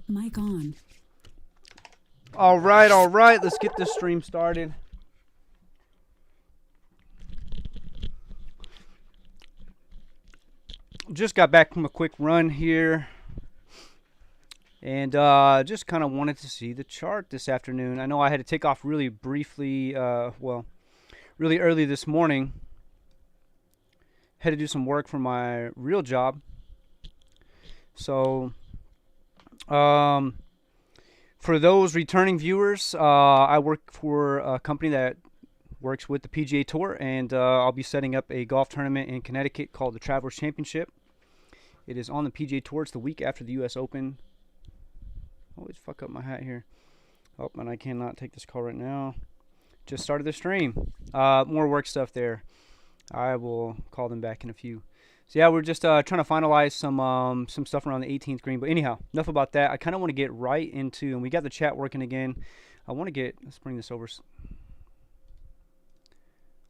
Mic on. All right. Let's get this stream started. Just got back from a quick run here. And just kind of wanted to see the chart this afternoon. I know I had to take off really briefly, really early this morning. Had to do some work for my real job. So, for those returning viewers, I work for a company that works with the PGA Tour, and I'll be setting up a golf tournament in Connecticut called the Travelers Championship. It is on the PGA Tour. It's the week after the U.S. Open. Always fuck up my hat here. Oh, and I cannot take this call right now. Just started the stream. More work stuff there. I will call them back in a few. So yeah, we're just trying to finalize some stuff around the 18th green. But anyhow, enough about that. I kind of want to get right into, and we got the chat working again. I want to get, let's bring this over.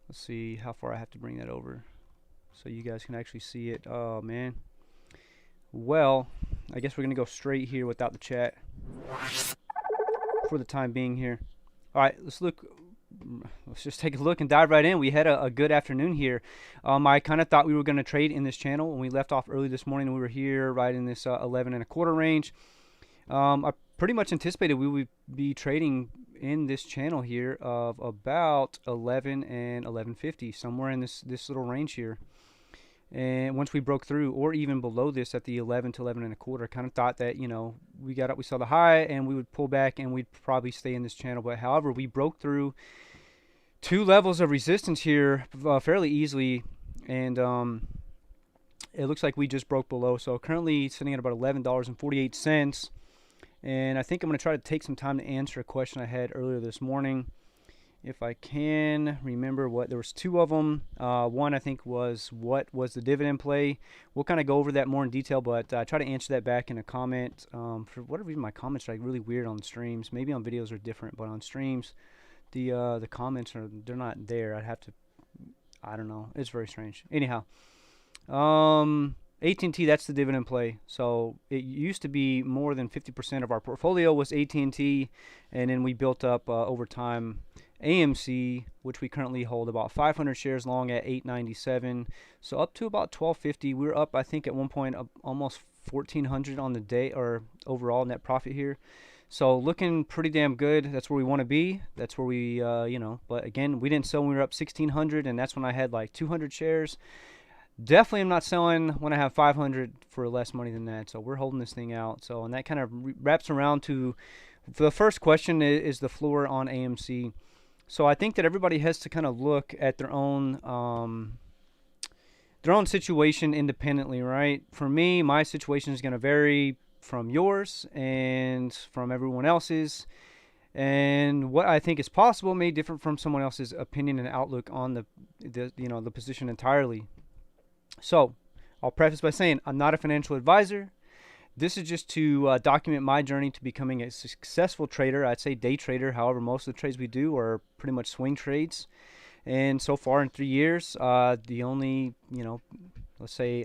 Let's see how far I have to bring that over so you guys can actually see it. Oh, man. Well, I guess we're going to go straight here without the chat for the time being here. All right, let's just take a look and dive right in. We had a good afternoon here. I kind of thought we were going to trade in this channel when we left off early this morning. We were here right in this 11 and a quarter range. I pretty much anticipated we would be trading in this channel here of about 11 and 1150, somewhere in this little range here. And once we broke through, or even below this at the 11 to 11 and a quarter, kind of thought that, you know, we got up, we saw the high, and we would pull back, and we'd probably stay in this channel. But however, we broke through two levels of resistance here fairly easily, and it looks like we just broke below. So currently sitting at about $11.48, and I think I'm going to try to take some time to answer a question I had earlier this morning. If I can remember there was two of them. One I think was what was the dividend play. We'll kind of go over that more in detail, but I try to answer that back in a comment. For whatever reason, my comments are like really weird on streams. Maybe on videos are different, but on streams, the comments they're not there. I don't know. It's very strange. Anyhow, AT&T, that's the dividend play. So it used to be more than 50% of our portfolio was AT&T, and then we built up over time AMC, which we currently hold about 500 shares long at $8.97. So up to about $12.50. We were up, I think, at one point up almost $1,400 on the day, or overall net profit here. So looking pretty damn good. That's where we want to be. That's where we, but again, we didn't sell when we were up 1,600, and that's when I had like 200 shares. Definitely I'm not selling when I have 500 for less money than that. So we're holding this thing out. So, and that kind of wraps around to the first question is the floor on AMC. So I think that everybody has to kind of look at their own situation independently, right? For me, my situation is going to vary from yours and from everyone else's, and what I think is possible may differ from someone else's opinion and outlook on the position entirely. So I'll preface by saying I'm not a financial advisor. This is just to document my journey to becoming a successful trader. I'd say day trader. However, most of the trades we do are pretty much swing trades. And so far in 3 years, the only, let's say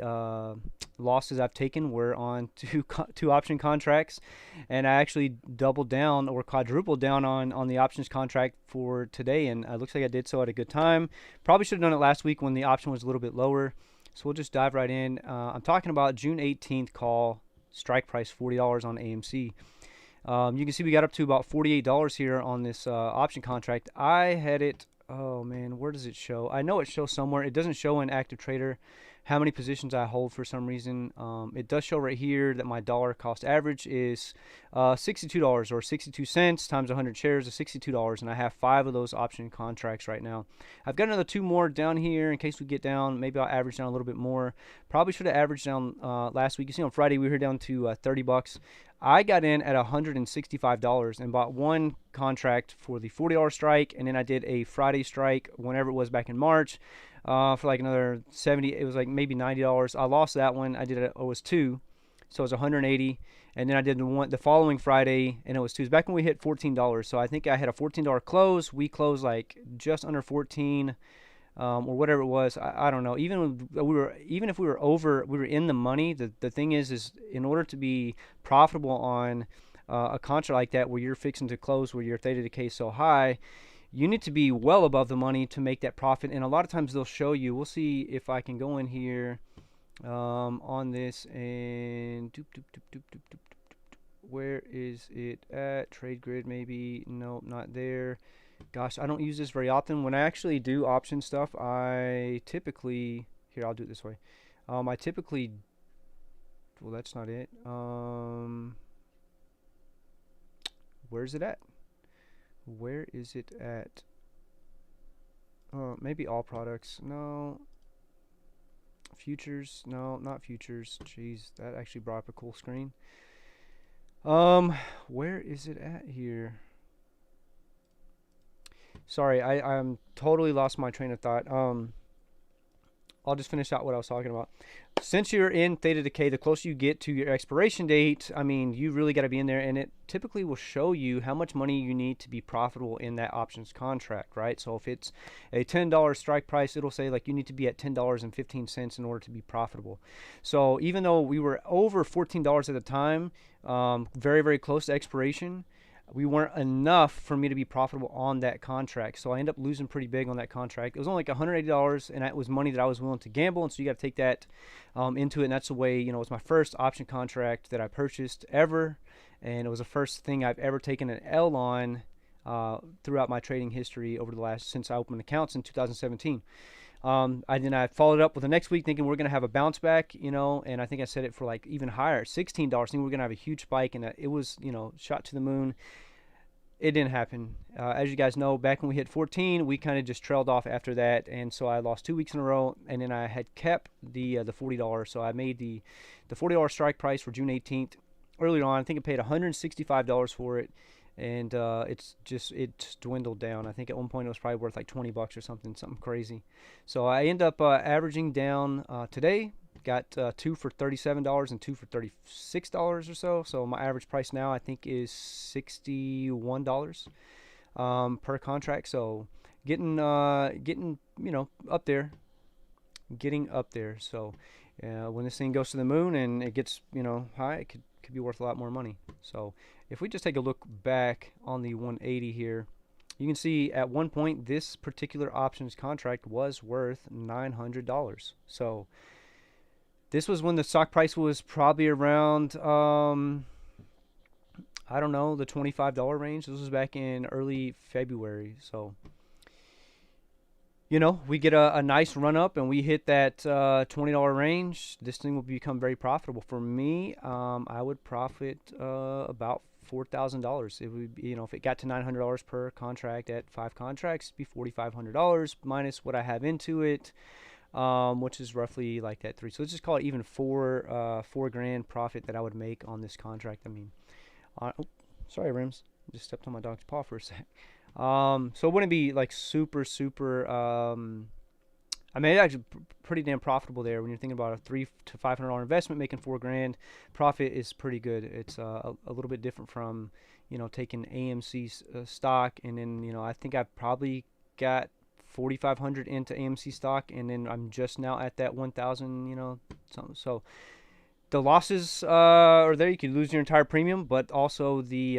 losses I've taken were on two option contracts. And I actually doubled down or quadrupled down on the options contract for today. And it looks like I did so at a good time. Probably should have done it last week when the option was a little bit lower. So we'll just dive right in. I'm talking about June 18th call. Strike price $40 on AMC. You can see we got up to about $48 here on this option contract. I had it, oh man, where does it show? I know it shows somewhere. It doesn't show in active trader how many positions I hold for some reason. It does show right here that my dollar cost average is $62 or 62 cents times 100 shares of $62, and I have 5 of those option contracts right now. I've got another 2 more down here in case we get down. Maybe I'll average down a little bit more. Probably should have averaged down last week. You see on Friday we were down to 30 bucks. I got in at $165 and bought one contract for the $40 strike, and then I did a Friday strike whenever it was back in March for like another 70. It was like maybe $90. I lost that one. I did it. It was 2, so it was 180. And then I did the following Friday, and it was 2. Back when we hit $14. So I think I had a $14 close. We closed like just under 14. or whatever it was. I don't know. Even if we were over, we were in the money. The thing is in order to be profitable on a contract like that, where you're fixing to close, where your theta decay is so high, you need to be well above the money to make that profit. And a lot of times they'll show you. We'll see if I can go in here on this and where is it at? Trade grid maybe? Nope, not there. Gosh, I don't use this very often. When I actually do option stuff, I typically, here, I'll do it this way. I typically, well, that's not it. Where's it at? Where is it at? Maybe all products. No. Futures. No, not futures. Jeez, that actually brought up a cool screen. Where is it at here? Sorry, I'm totally lost my train of thought. I'll just finish out what I was talking about. Since you're in theta decay, the closer you get to your expiration date, I mean, you really got to be in there, and it typically will show you how much money you need to be profitable in that options contract, right? So if it's a $10 strike price, it'll say like you need to be at $10.15 in order to be profitable. So even though we were over $14 at the time, very, very close to expiration, we weren't enough for me to be profitable on that contract. So I ended up losing pretty big on that contract. It was only like $180, and that was money that I was willing to gamble. And so you got to take that into it. And that's the way, it was my first option contract that I purchased ever. And it was the first thing I've ever taken an L on throughout my trading history since I opened accounts in 2017. I followed up with the next week thinking we're going to have a bounce back, and I think I set it for like even higher, $16, thinking we're going to have a huge spike, and it was, shot to the moon. It didn't happen. As you guys know, back when we hit 14, we kind of just trailed off after that, and so I lost 2 weeks in a row, and then I had kept the $40. So I made the $40 strike price for June 18th. Earlier on, I think I paid $165 for it, and it's dwindled down. I think at one point it was probably worth like $20 or something crazy. So I end up averaging down today. Got 2 for $37 and 2 for $36 or so. So my average price now I think is $61 per contract. So getting up there, So when this thing goes to the moon and it gets high, it could be worth a lot more money. So if we just take a look back on the 180 here, you can see at one point this particular options contract was worth $900. So this was when the stock price was probably around, I don't know, the $25 range. This was back in early February. So, we get a nice run up and we hit that $20 range. This thing will become very profitable. For me, I would profit about $4,000. It would be, if it got to $900 per contract at 5 contracts, it'd be $4,500 minus what I have into it. Which is roughly like that 3. So let's just call it even $4 grand profit that I would make on this contract. I mean, sorry, Rims, just stepped on my dog's paw for a sec. So it wouldn't be like super. I mean, it's actually pretty damn profitable there when you're thinking about a $300 to $500 investment, making $4 grand profit is pretty good. It's a little bit different from taking AMC stock, and then I think I've probably got 4,500 into AMC stock, and then I'm just now at that 1,000, something. So the losses are there. You could lose your entire premium, but also the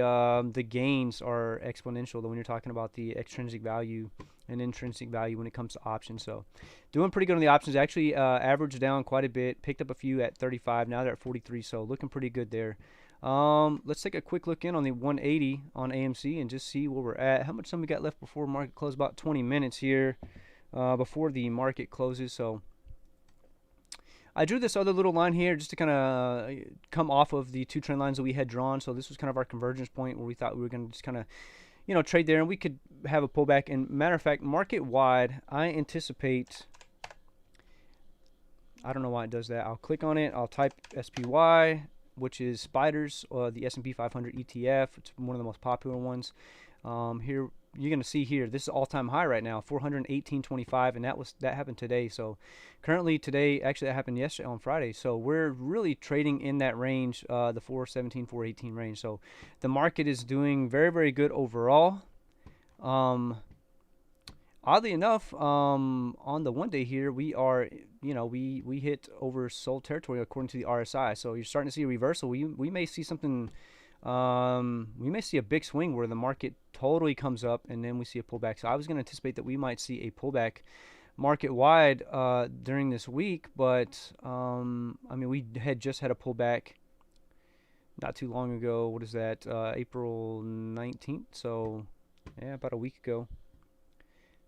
gains are exponential when you're talking about the extrinsic value and intrinsic value when it comes to options. So doing pretty good on the options. Actually averaged down quite a bit, picked up a few at 35. Now they're at 43, so looking pretty good there. Let's take a quick look in on the 180 on AMC and just see where we're at. How much time we got left before market close? About 20 minutes here before the market closes. So I drew this other little line here just to kind of come off of the 2 trend lines that we had drawn. So this was kind of our convergence point where we thought we were going to just kind of trade there, and we could have a pullback. And matter of fact, market wide, I anticipate, I don't know why it does that. I'll click on it. I'll type SPY, which is Spiders, the S&P 500 ETF. It's one of the most popular ones. Here you're going to see here, this is all-time high right now, 418.25, and that happened today. So currently today, actually that happened yesterday on Friday. So we're really trading in that range, the 417, 418 range. So the market is doing very, very good overall. Oddly enough, on the 1 day here, we are, we hit oversold territory according to the RSI. So you're starting to see a reversal. We may see something. We may see a big swing where the market totally comes up and then we see a pullback. So I was going to anticipate that we might see a pullback market wide during this week, but I mean, we had just had a pullback not too long ago. What is that? April 19th. So yeah, about a week ago.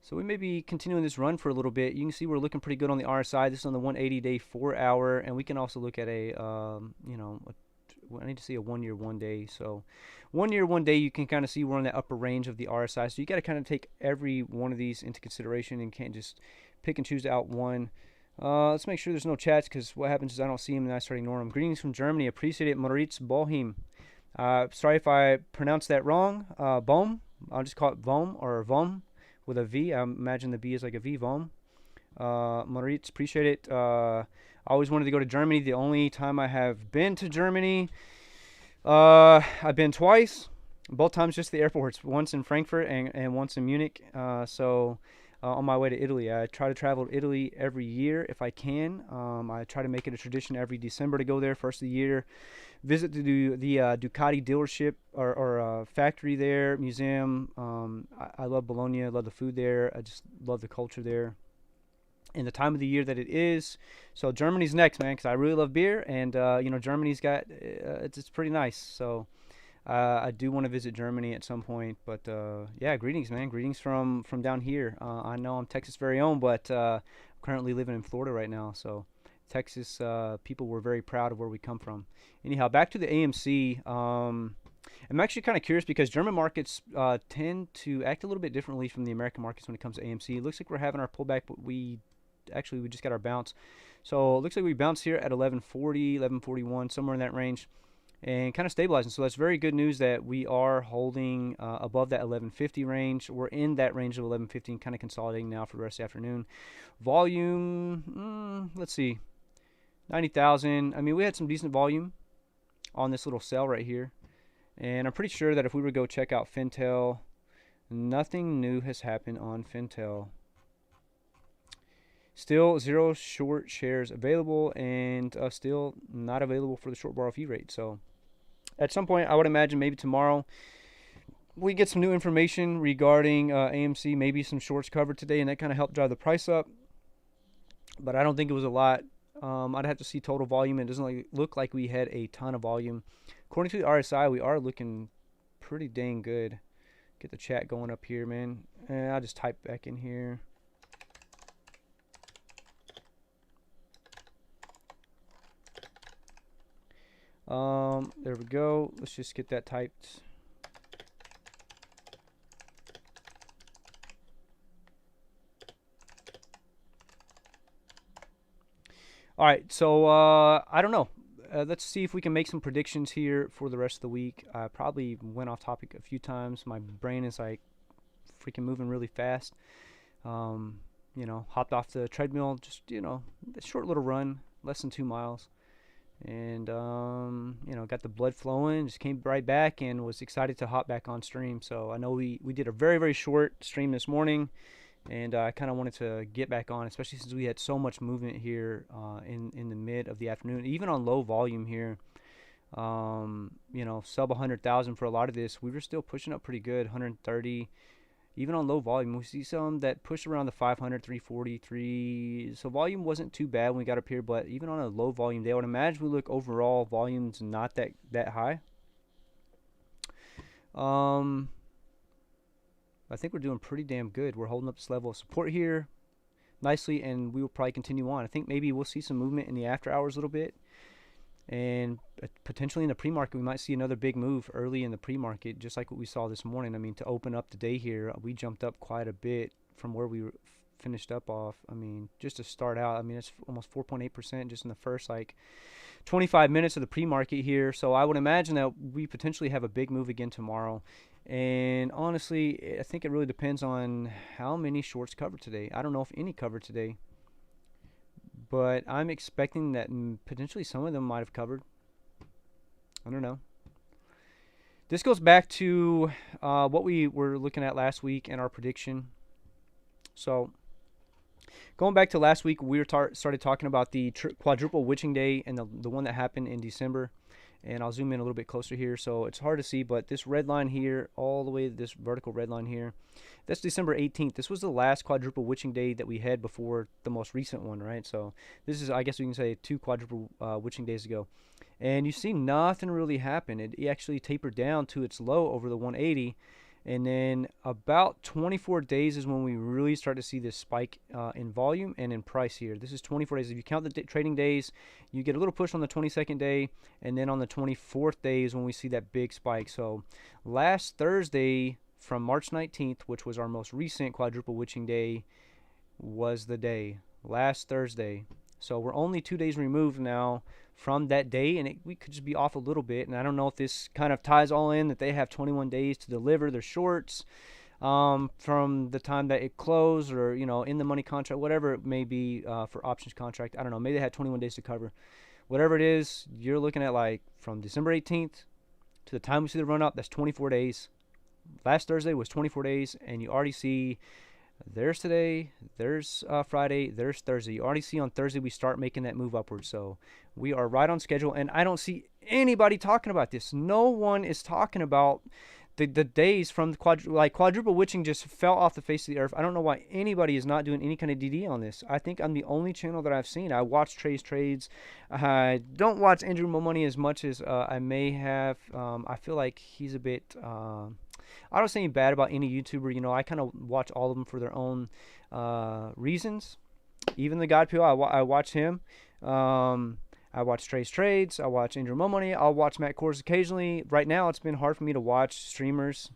So we may be continuing this run for a little bit. You can see we're looking pretty good on the RSI. This is on the 180-day, 4-hour, and we can also look at I need to see a 1 year, 1 day. So 1 year, 1 day, you can kind of see we're on the upper range of the RSI. So you got to kind of take every one of these into consideration and can't just pick and choose out one. Let's make sure there's no chats because what happens is I don't see them and I start ignoring them. Greetings from Germany. Appreciate it, Moritz Bohim. Sorry if I pronounced that wrong. Bohm. I'll just call it Vom or Vom with a V. I imagine the B is like a V. Vom. Moritz, appreciate it. I always wanted to go to Germany. The only time I have been to Germany, I've been twice. Both times just the airports. Once in Frankfurt and once in Munich. On my way to Italy, I try to travel to Italy every year if I can. I try to make it a tradition every December to go there first of the year, visit the Ducati dealership or factory there, museum. I love Bologna. I love the food there. I just love the culture there. And the time of the year that it is. So Germany's next, man, because I really love beer, and Germany's got it's pretty nice. So I do want to visit Germany at some point. But yeah, greetings, man. Greetings from down here. I know I'm Texas' very own, but I'm currently living in Florida right now. So Texas people were very proud of where we come from. Anyhow, back to the AMC. I'm actually kind of curious because German markets tend to act a little bit differently from the American markets when it comes to AMC. It looks like we're having our pullback, but we just got our bounce. So it looks like we bounced here at 1140, 1141, somewhere in that range, and kind of stabilizing. So that's very good news that we are holding above that 1150 range. We're in that range of 1150 and kind of consolidating now for the rest of the afternoon. Volume, let's see, 90,000. I mean, we had some decent volume on this little sell right here. And I'm pretty sure that if we were to go check out Fintel, nothing new has happened on Fintel. Still 0 short shares available and still not available for the short borrow fee rate. So at some point, I would imagine maybe tomorrow we get some new information regarding AMC, maybe some shorts covered today, and that kind of helped drive the price up. But I don't think it was a lot. I'd have to see total volume. It doesn't look like we had a ton of volume. According to the RSI, we are looking pretty dang good. Get the chat going up here, man. And I'll just type back in here. There we go. Let's just get that typed. All right, so I don't know. Let's see if we can make some predictions here for the rest of the week. I probably went off topic a few times. My brain is like freaking moving really fast. Hopped off the treadmill, just, a short little run, less than 2 miles. And, got the blood flowing, just came right back and was excited to hop back on stream. So I know we did a very, very short stream this morning. And I kind of wanted to get back on, especially since we had so much movement here in the mid of the afternoon, even on low volume here. Sub 100,000 for a lot of this. We were still pushing up pretty good, 130. Even on low volume, we see some that push around the 500, 343. So volume wasn't too bad when we got up here, but even on a low volume day, I would imagine we look overall volume's not that high. I think we're doing pretty damn good. We're holding up this level of support here nicely, and we will probably continue on. I think maybe we'll see some movement in the after hours a little bit, and potentially in the pre-market, we might see another big move early in the pre-market, just like what we saw this morning. I mean, to open up the day here, we jumped up quite a bit from where we finished up off. I mean, just to start out, I mean, it's almost 4.8% just in the first, 25 minutes of the pre-market here. So I would imagine that we potentially have a big move again tomorrow. And honestly, I think it really depends on how many shorts covered today. I don't know if any covered today, but I'm expecting that potentially some of them might have covered. I don't know. This goes back to what we were looking at last week and our prediction. So going back to last week, we started talking about the quadruple witching day and the one that happened in December. And I'll zoom in a little bit closer here, so it's hard to see, but this red line here, all the way to this vertical red line here, that's December 18th. This was the last quadruple witching day that we had before the most recent one, right? So this is, I guess we can say, 2 quadruple witching days ago. And you see nothing really happen. It actually tapered down to its low over the 180. And then about 24 days is when we really start to see this spike in volume and in price here. This is 24 days. If you count the trading days, you get a little push on the 22nd day, and then on the 24th day is when we see that big spike. So last Thursday from March 19th, which was our most recent quadruple witching day, was the day. Last Thursday. So we're only 2 days removed now from that day, and we could just be off a little bit. And I don't know if this kind of ties all in that they have 21 days to deliver their shorts from the time that it closed, or in the money contract, whatever it may be for options contract. I don't know. Maybe they had 21 days to cover. Whatever it is, you're looking at like from December 18th to the time we see the run up. That's 24 days. Last Thursday was 24 days, and you already see. There's today, there's Friday, there's Thursday. You already see on Thursday we start making that move upward. So we are right on schedule, and I don't see anybody talking about this. No one is talking about the days from the quadruple witching just fell off the face of the earth. I don't know why anybody is not doing any kind of DD on this. I think I'm the only channel that I've seen. I watch Trey's Trades. I don't watch Andrew Mo Money as much as I may have. I feel like he's a bit... I don't say anything bad about any YouTuber. I kind of watch all of them for their own reasons. Even the God Peel, I watch him. I watch Trey's Trades. I watch Andrew Mo Money. I'll watch Matt Kors occasionally. Right now, it's been hard for me to watch streamers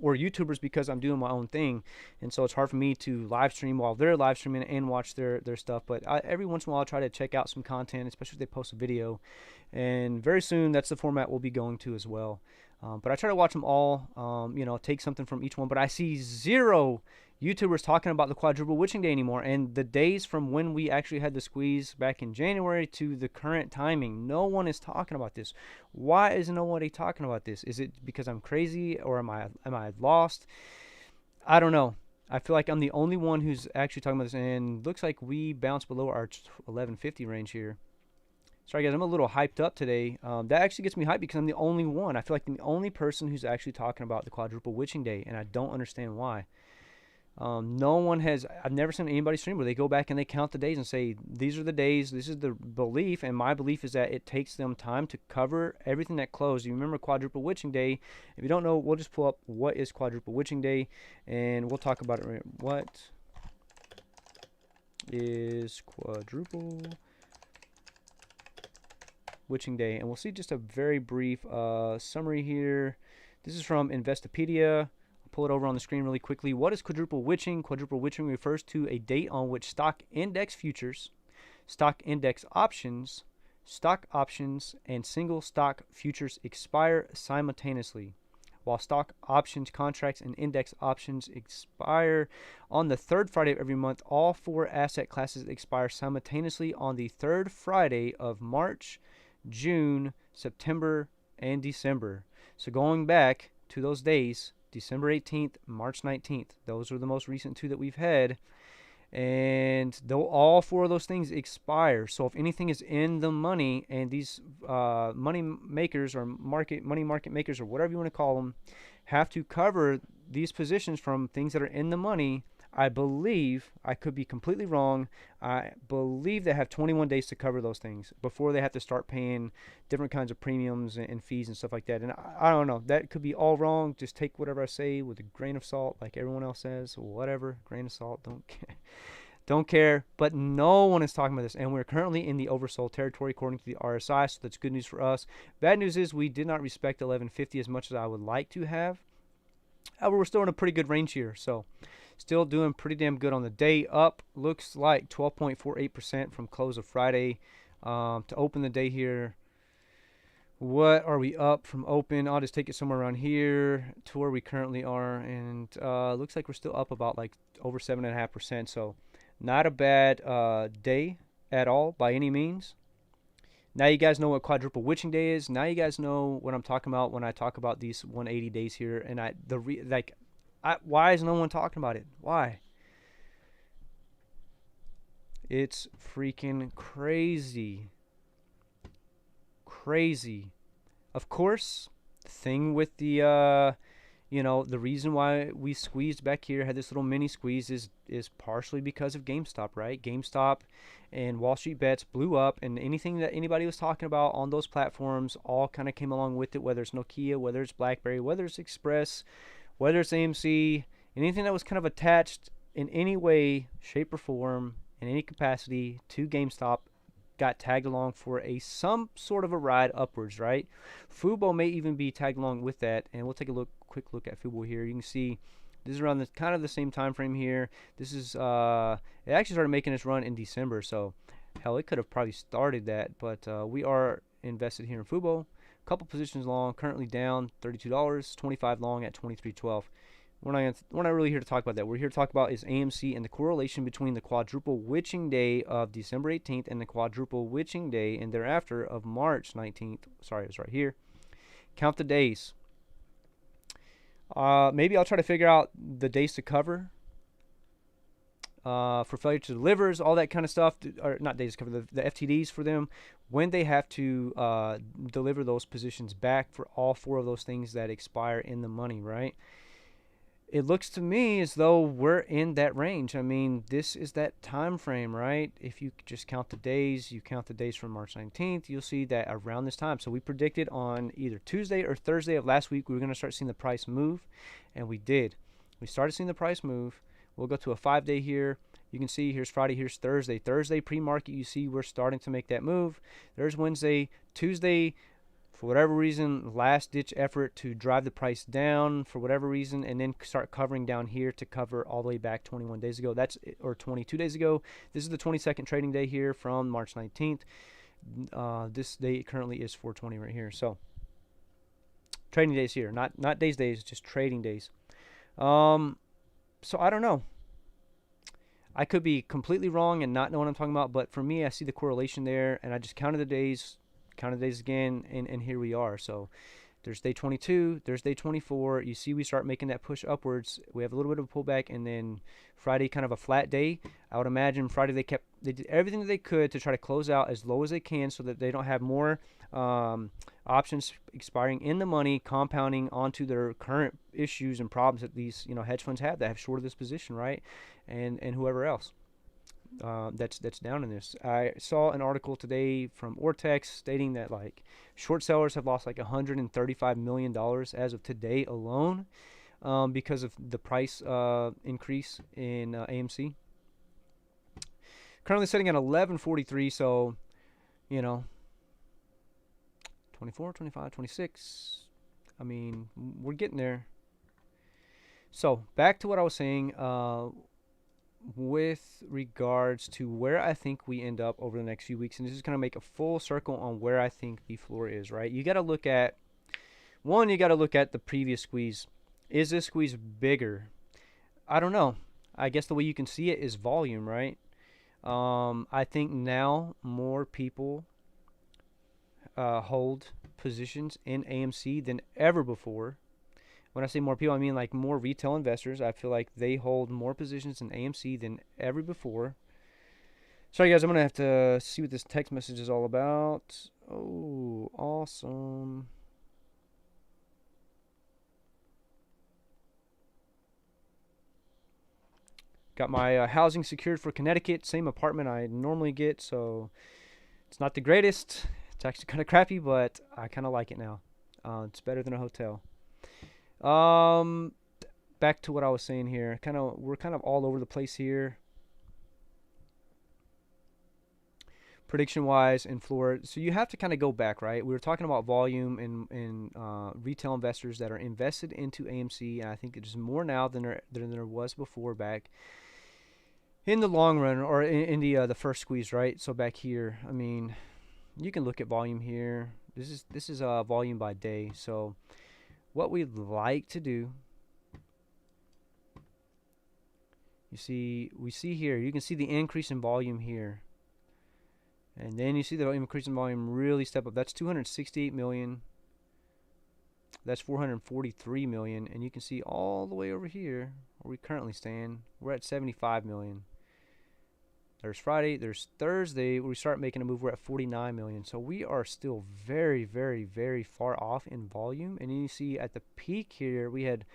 or YouTubers because I'm doing my own thing, and so it's hard for me to live stream while they're live streaming and watch their stuff. But every once in a while, I'll try to check out some content, especially if they post a video. And very soon, that's the format we'll be going to as well. But I try to watch them all, take something from each one. But I see zero YouTubers talking about the quadruple witching day anymore. And the days from when we actually had the squeeze back in January to the current timing, no one is talking about this. Why is nobody talking about this? Is it because I'm crazy, or am I lost? I don't know. I feel like I'm the only one who's actually talking about this. And looks like we bounced below our 1150 range here. Sorry guys, I'm a little hyped up today. That actually gets me hyped because I'm the only one. I feel like I'm the only person who's actually talking about the quadruple witching day, and I don't understand why. No one has. I've never seen anybody stream where they go back and they count the days and say these are the days. This is the belief, and my belief is that it takes them time to cover everything that closed. You remember quadruple witching day? If you don't know, we'll just pull up what is quadruple witching day, and we'll talk about it. What is quadruple witching day? And we'll see just a very brief summary here. This is from Investopedia. I'll pull it over on the screen really quickly. What is quadruple witching? Quadruple witching refers to a date on which stock index futures, stock index options, stock options, and single stock futures expire simultaneously, while stock options contracts and index options expire on the third Friday of every month. All 4 asset classes expire simultaneously on the third Friday of March, June, September, and December. So going back to those days, December 18th, March 19th, those are the most recent 2 that we've had. And though all 4 of those things expire, so if anything is in the money, and these money makers or money market makers or whatever you want to call them have to cover these positions from things that are in the money, I believe, I could be completely wrong, I believe they have 21 days to cover those things before they have to start paying different kinds of premiums and fees and stuff like that. And I don't know, that could be all wrong. Just take whatever I say with a grain of salt, like everyone else says. Whatever, grain of salt, don't care. But no one is talking about this, and we're currently in the oversold territory according to the RSI, so that's good news for us. Bad news is we did not respect 1150 as much as I would like to have. However, we're still in a pretty good range here, so still doing pretty damn good on the day. Up looks like 12.48% from close of Friday to open the day here. What are we up from open? I'll just take it somewhere around here to where we currently are, and looks like we're still up about like over 7.5%. So not a bad day at all by any means. Now you guys know what quadruple witching day is. Now you guys know what I'm talking about when I talk about these 180 days here. And why is no one talking about it? Why? It's freaking crazy. Crazy. Of course, the thing with the the reason why we squeezed back here, had this little mini squeeze, is partially because of GameStop, right? GameStop and Wall Street Bets blew up, and anything that anybody was talking about on those platforms all kind of came along with it, whether it's Nokia, whether it's BlackBerry, whether it's Express, whether it's AMC, anything that was kind of attached in any way, shape, or form, in any capacity to GameStop got tagged along for a some sort of a ride upwards, right? Fubo may even be tagged along with that, and we'll take a quick look at Fubo here. You can see this is around the kind of the same time frame here. This is it actually started making its run in December, so hell, it could have probably started that, but we are invested here in Fubo. A couple positions long, currently down $32, 25 long at 23.12. We're not really here to talk about that. We're here to talk about is AMC and the correlation between the quadruple witching day of December 18th and the quadruple witching day and thereafter of March 19th. Sorry, it was right here. Count the days. Maybe I'll try to figure out the days to cover for failure to delivers, all that kind of stuff, or not days to cover, the FTDs for them, when they have to deliver those positions back for all four of those things that expire in the money, right? It looks to me as though we're in that range. I mean, this is that time frame, right? If you just count the days, you count the days from March 19th, you'll see that around this time. So we predicted on either Tuesday or Thursday of last week we were going to start seeing the price move, and we did. We started seeing the price move. We'll go to a 5-day here. You can see here's Friday, here's Thursday. Thursday pre-market, you see we're starting to make that move. There's Wednesday. Tuesday, for whatever reason, last ditch effort to drive the price down for whatever reason, and then start covering down here to cover all the way back 21 days ago. Or 22 days ago. This is the 22nd trading day here from March 19th. This day currently is 420 right here. So trading days here, not days, just trading days. So I don't know. I could be completely wrong and not know what I'm talking about, but for me, I see the correlation there, and I just counted the days again, and here we are. So there's day 22, there's day 24. You see we start making that push upwards. We have a little bit of a pullback, and then Friday kind of a flat day. I would imagine Friday they did everything that they could to try to close out as low as they can so that they don't have more options expiring in the money, compounding onto their current issues and problems that these hedge funds have that have shorted this position, right? And whoever else. That's down in this. I saw an article today from Ortex stating that like short sellers have lost like $135 million as of today alone because of the price increase in AMC. Currently sitting at 1143, so 24, 25, 26. I mean, we're getting there. So back to what I was saying. With regards to where I think we end up over the next few weeks, and this is going to make a full circle on where I think the floor is, right? You got to look at the previous squeeze. Is this squeeze bigger? I don't know. I guess the way you can see it is volume, right? I think now more people hold positions in AMC than ever before. When I say more people, I mean like more retail investors. I feel like they hold more positions in AMC than ever before. Sorry, guys, I'm going to have to see what this text message is all about. Oh, awesome. Got my housing secured for Connecticut. Same apartment I normally get, so it's not the greatest. It's actually kind of crappy, but I kind of like it now. It's better than a hotel. Back to what I was saying here. We're kind of all over the place here. Prediction wise in Florida. So you have to kind of go back, right? We were talking about volume and retail investors that are invested into AMC, and I think there's more now than there was before back in the long run, or in the first squeeze, right? So back here, I mean, you can look at volume here. This is volume by day. So what we'd like to do, we see here, you can see the increase in volume here, and then you see the increase in volume really step up. That's 268 million. That's 443 million, and you can see all the way over here where we currently stand, we're at 75 million. There's Friday, there's Thursday, we start making a move. We're at 49 million. So we are still very, very, very far off in volume. And you see at the peak here, we had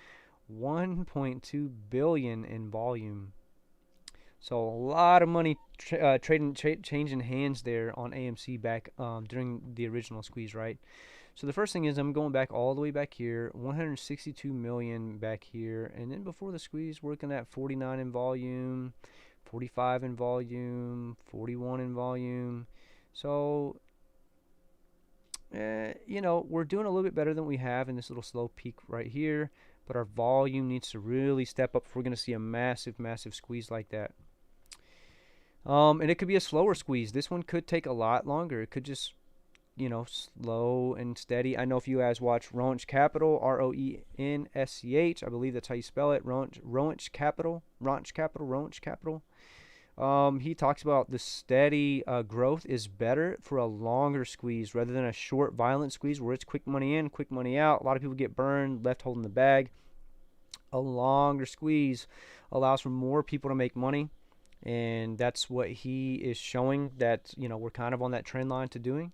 1.2 billion in volume. So a lot of money changing hands there on AMC back during the original squeeze, right? So the first thing is I'm going back all the way back here, 162 million back here, and then before the squeeze, working at 49 in volume, 45 in volume, 41 in volume. So, you know, we're doing a little bit better than we have in this little slow peak right here, but our volume needs to really step up if we're going to see a massive, massive squeeze like that. And it could be a slower squeeze. This one could take a lot longer. It could just, you know, slow and steady. I know if you guys watch Roensch Capital, Roensch, I believe that's how you spell it, Roensch Capital. He talks about the steady growth is better for a longer squeeze rather than a short, violent squeeze where it's quick money in, quick money out. A lot of people get burned, left holding the bag. A longer squeeze allows for more people to make money, and that's what he is showing, that, you know, we're kind of on that trend line to doing.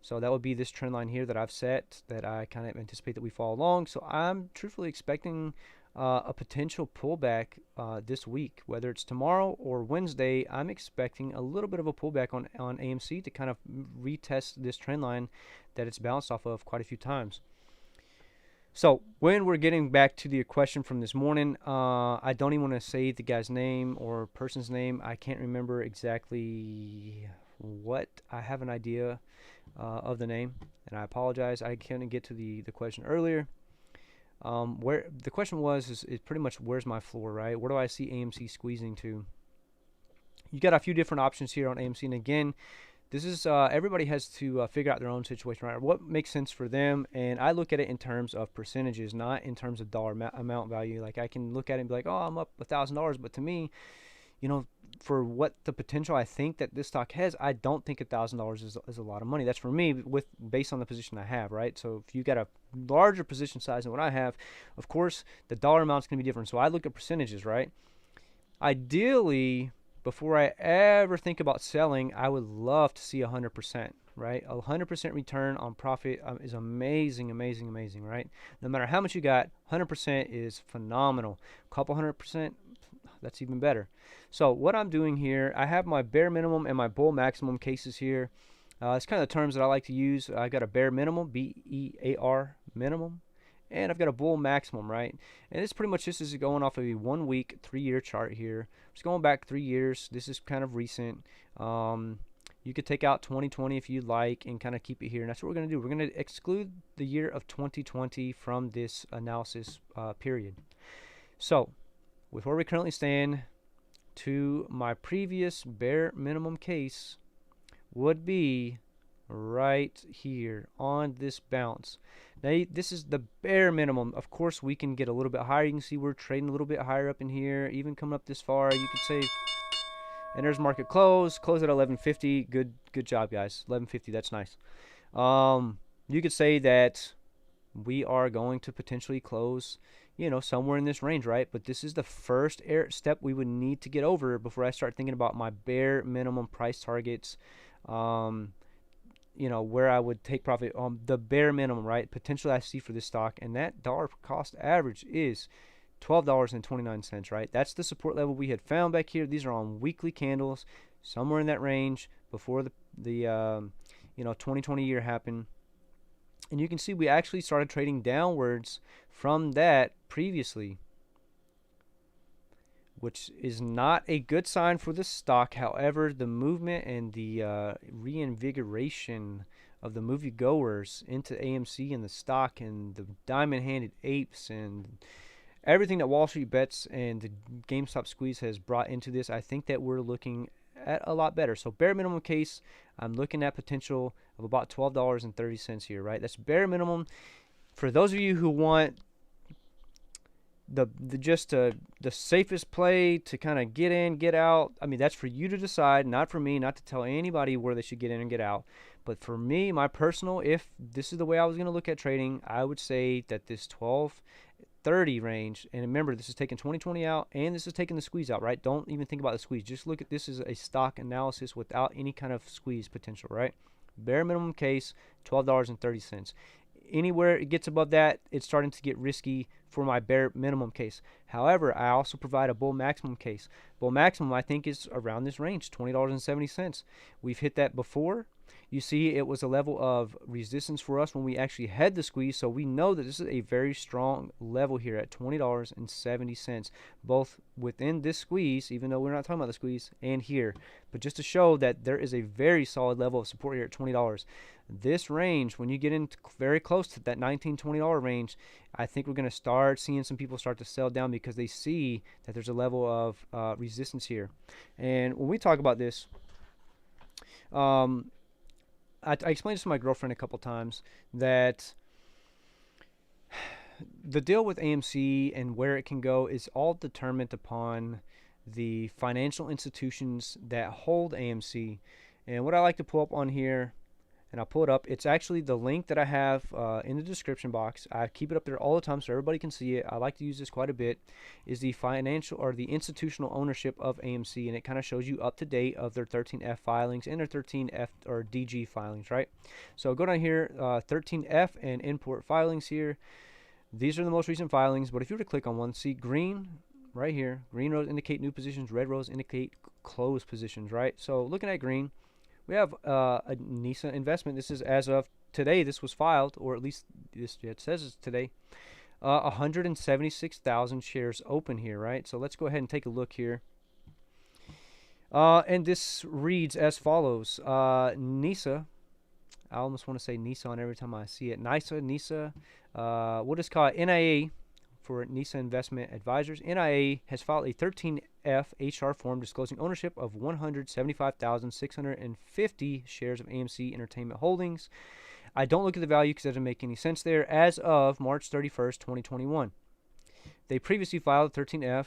So that would be this trend line here that I've set, that I kind of anticipate that we fall along. So I'm truthfully expecting a potential pullback this week, whether it's tomorrow or Wednesday. I'm expecting a little bit of a pullback on AMC to kind of retest this trend line that it's bounced off of quite a few times. So when we're getting back to the question from this morning, I don't even want to say the guy's name or person's name. I can't remember exactly what. I have an idea of the name, and I apologize. I couldn't get to the question earlier. Where the question was is pretty much, where's my floor, right? Where do I see AMC squeezing to? You got a few different options here on AMC, and again, this is everybody has to figure out their own situation, right? What makes sense for them, and I look at it in terms of percentages, not in terms of dollar amount value. Like, I can look at it and be like, oh, I'm up $1,000, but to me, you know, for what the potential I think that this stock has, I don't think $1,000 is a lot of money. That's for me, based on the position I have, right? So if you got a larger position size than what I have, of course the dollar amount's going to be different. So I look at percentages, right? Ideally, before I ever think about selling, I would love to see 100%, right? 100% return on profit is amazing, amazing, amazing, right? No matter how much you got, 100% is phenomenal. A couple 100%, that's even better. So what I'm doing here, I have my bare minimum and my bull maximum cases here. It's kind of the terms that I like to use. I got a bare minimum, BEAR minimum, and I've got a bull maximum, right? And it's pretty much, this is going off of a 1 week, 3-year chart here. Just going back 3 years. This is kind of recent. You could take out 2020 if you'd like and kind of keep it here. And that's what we're going to do. We're going to exclude the year of 2020 from this analysis period. So with where we currently stand, to my previous bare minimum case would be right here on this bounce. Now this is the bare minimum. Of course we can get a little bit higher. You can see we're trading a little bit higher up in here, even coming up this far. You could say, and there's market close at 1150. Good job, guys. 1150, that's nice. You could say that we are going to potentially close, you know, somewhere in this range, right? But this is the first step we would need to get over before I start thinking about my bare minimum price targets. You know, where I would take profit on the bare minimum, right? Potentially I see for this stock, and that dollar cost average is $12.29, right? That's the support level we had found back here. These are on weekly candles, somewhere in that range before the you know, 2020 year happened. And you can see we actually started trading downwards from that previously, which is not a good sign for the stock. However, the movement and the reinvigoration of the moviegoers into AMC and the stock and the diamond-handed apes and everything that Wall Street Bets and the GameStop squeeze has brought into this, I think that we're looking at a lot better. So bare minimum case, I'm looking at potential of about $12.30 here, right? That's bare minimum. For those of you who want the safest play to kind of get in, get out, I mean, that's for you to decide, not for me, not to tell anybody where they should get in and get out. But for me, my personal, if this is the way I was going to look at trading, I would say that this 12 $20.30 range. And remember, this is taking 2020 out, and this is taking the squeeze out, right? Don't even think about the squeeze. Just look at this as a stock analysis without any kind of squeeze potential, right? Bare minimum case, $12.30. Anywhere it gets above that, it's starting to get risky for my bare minimum case. However, I also provide a bull maximum case. Bull maximum, I think, is around this range, $20.70. We've hit that before. You see, it was a level of resistance for us when we actually had the squeeze, so we know that this is a very strong level here at $20.70, both within this squeeze, even though we're not talking about the squeeze, and here. But just to show that there is a very solid level of support here at $20. This range, when you get in very close to that $19, $20 range, I think we're going to start seeing some people start to sell down because they see that there's a level of resistance here. And when we talk about this, I explained this to my girlfriend a couple times that the deal with AMC and where it can go is all determined upon the financial institutions that hold AMC. And what I like to pull up on here, and I'll pull it up, it's actually the link that I have in the description box. I keep it up there all the time so everybody can see it. I like to use this quite a bit, is the financial or the institutional ownership of AMC, and it kind of shows you up to date of their 13F filings and their 13F or DG filings, right? So go down here, 13F and import filings here. These are the most recent filings, but if you were to click on one, see green right here, green rows indicate new positions, red rows indicate closed positions, right? So looking at green, we have a NISA investment. This is as of today. This was filed, or at least this it says it's today. 176,000 shares open here, right? So let's go ahead and take a look here. And this reads as follows. NISA. I almost want to say Nissan every time I see it. NISA. What is called NIA for NISA Investment Advisors. NIA has filed a 13F HR form disclosing ownership of 175,650 shares of AMC Entertainment Holdings. I don't look at the value because it doesn't make any sense there as of March 31st, 2021. They previously filed 13F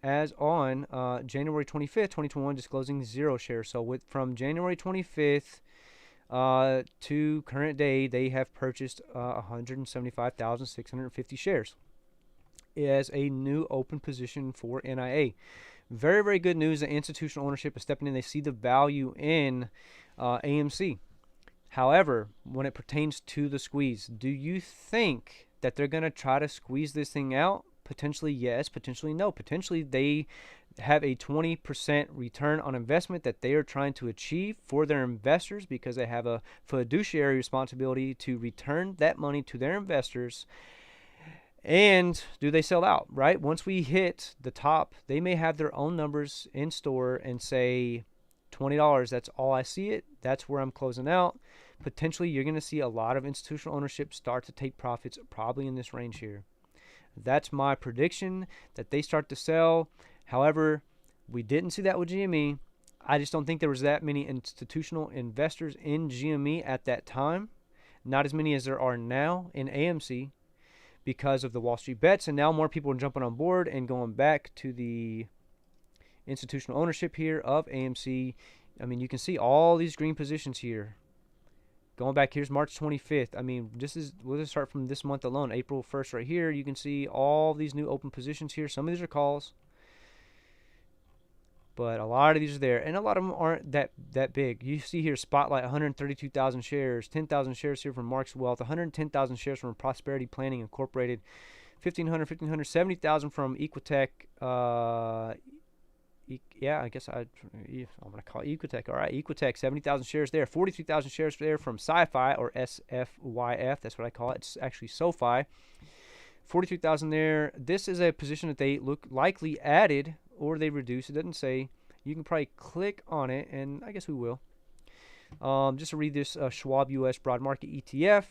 as on January 25th, 2021, disclosing 0 shares. So from January 25th to current day, they have purchased 175,650 shares as a new open position for NIA. Very, very good news that institutional ownership is stepping in. They see the value in AMC. However, when it pertains to the squeeze, do you think that they're going to try to squeeze this thing out? Potentially yes, potentially no. Potentially they have a 20% return on investment that they are trying to achieve for their investors because they have a fiduciary responsibility to return that money to their investors. And do they sell out, right? Once we hit the top, they may have their own numbers in store and say $20, that's all I see it. That's where I'm closing out. Potentially, you're going to see a lot of institutional ownership start to take profits probably in this range here. That's my prediction, that they start to sell. However, we didn't see that with GME. I just don't think there was that many institutional investors in GME at that time. Not as many as there are now in AMC, because of the Wall Street bets, and now more people are jumping on board and going back to the institutional ownership here of AMC. I mean, you can see all these green positions here. Going back, here's March 25th. I mean, we'll just start from this month alone, April 1st right here. You can see all these new open positions here. Some of these are calls, but a lot of these are there, and a lot of them aren't that big. You see here, Spotlight, 132,000 shares, 10,000 shares here from Mark's Wealth, 110,000 shares from Prosperity Planning Incorporated, 1,500, 70,000 from Equitech. Yeah, I guess I'm going to call it Equitech. All right, Equitech, 70,000 shares there, 43,000 shares there from SciFi, or SFYF. That's what I call it. It's actually SoFi. 43,000 there. This is a position that they look likely added or they reduced. It doesn't say. You can probably click on it, and I guess we will. Just to read this, Schwab U.S. Broad Market ETF,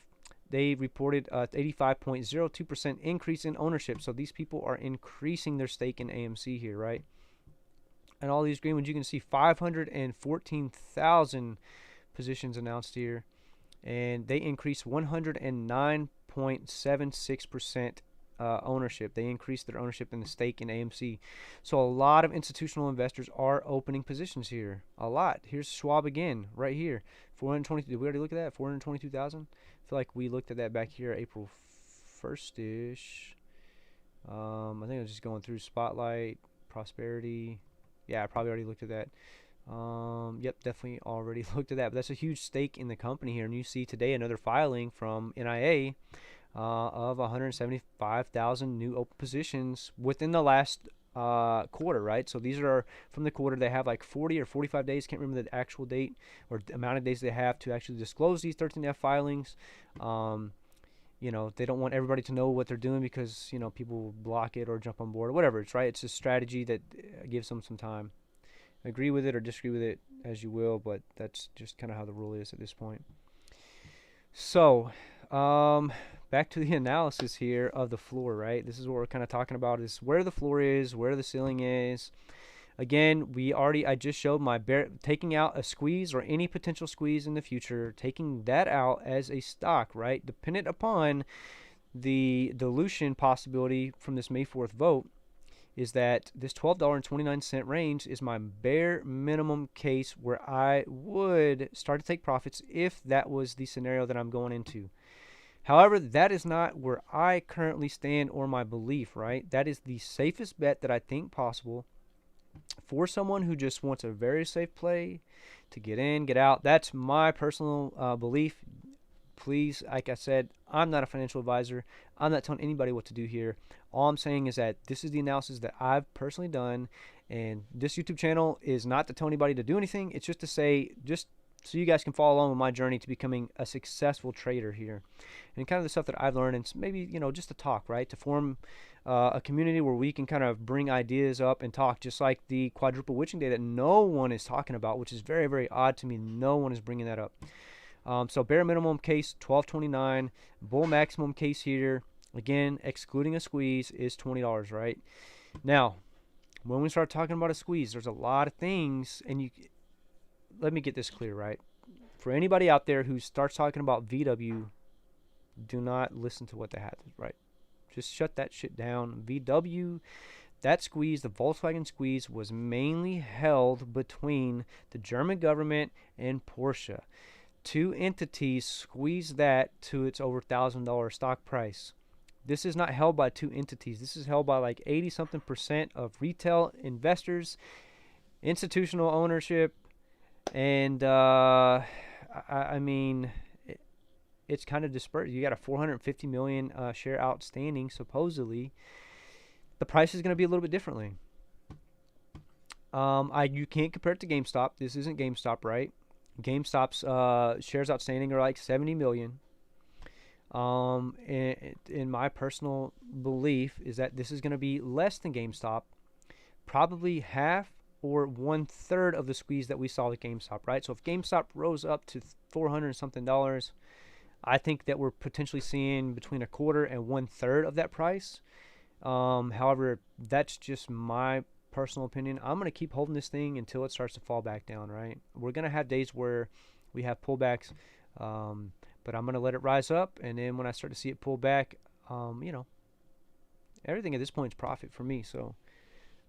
they reported 85.02% increase in ownership. So these people are increasing their stake in AMC here, right? And all these green ones, you can see 514,000 positions announced here, and they increased 109.76% ownership. They increased their ownership in the stake in AMC. So a lot of institutional investors are opening positions here. A lot. Here's Schwab again, right here. 422. Did we already look at that? 422,000. I feel like we looked at that back here April 1st-ish. I think I was just going through Spotlight, Prosperity. Yeah, I probably already looked at that. Yep, definitely already looked at that. But that's a huge stake in the company here. And you see today another filing from NIA of 175,000 new open positions within the last quarter, right? So these are from the quarter. They have like 40 or 45 days. Can't remember the actual date or the amount of days they have to actually disclose these 13F filings. Um, they don't want everybody to know what they're doing because, people block it or jump on board or whatever. It's right. It's a strategy that gives them some time. Agree with it or disagree with it as you will, but that's just kind of how the rule is at this point. So, back to the analysis here of the floor, right? This is what we're kind of talking about, is where the floor is, where the ceiling is. Again, I just showed my taking out a squeeze or any potential squeeze in the future, taking that out as a stock, right? Dependent upon the dilution possibility from this May 4th vote, is that this $12.29 range is my bare minimum case where I would start to take profits if that was the scenario that I'm going into. However, that is not where I currently stand or my belief, right? That is the safest bet that I think possible for someone who just wants a very safe play to get in, get out. That's my personal belief. Please, like I said, I'm not a financial advisor. I'm not telling anybody what to do here. All I'm saying is that this is the analysis that I've personally done, and this YouTube channel is not to tell anybody to do anything. It's just to say, just so you guys can follow along with my journey to becoming a successful trader here, and kind of the stuff that I've learned, and maybe just to talk, right, to form a community where we can kind of bring ideas up and talk, just like the quadruple witching day that no one is talking about, which is very, very odd to me. No one is bringing that up. So bare minimum case 12.29, bull maximum case here, again excluding a squeeze, is $20, right? Now, when we start talking about a squeeze, there's a lot of things, and let me get this clear, right? For anybody out there who starts talking about VW, do not listen to what they have, right? Just shut that shit down. VW, that squeeze, the Volkswagen squeeze, was mainly held between the German government and Porsche. Two entities squeezed that to its over $1,000 stock price. This is not held by two entities. This is held by like 80-something% of retail investors, institutional ownership, and I mean, it's kind of dispersed. You got a 450 million share outstanding, supposedly. The price is going to be a little bit differently. You can't compare it to GameStop. This isn't GameStop, right? GameStop's shares outstanding are like 70 million. In my personal belief is that this is going to be less than GameStop, probably half or 1/3 of the squeeze that we saw at GameStop, right? So if GameStop rose up to $400 something, I think that we're potentially seeing between a quarter and 1/3 of that price. However, that's just my personal opinion. I'm going to keep holding this thing until it starts to fall back down, right? We're going to have days where we have pullbacks, but I'm going to let it rise up, and then when I start to see it pull back, everything at this point is profit for me, so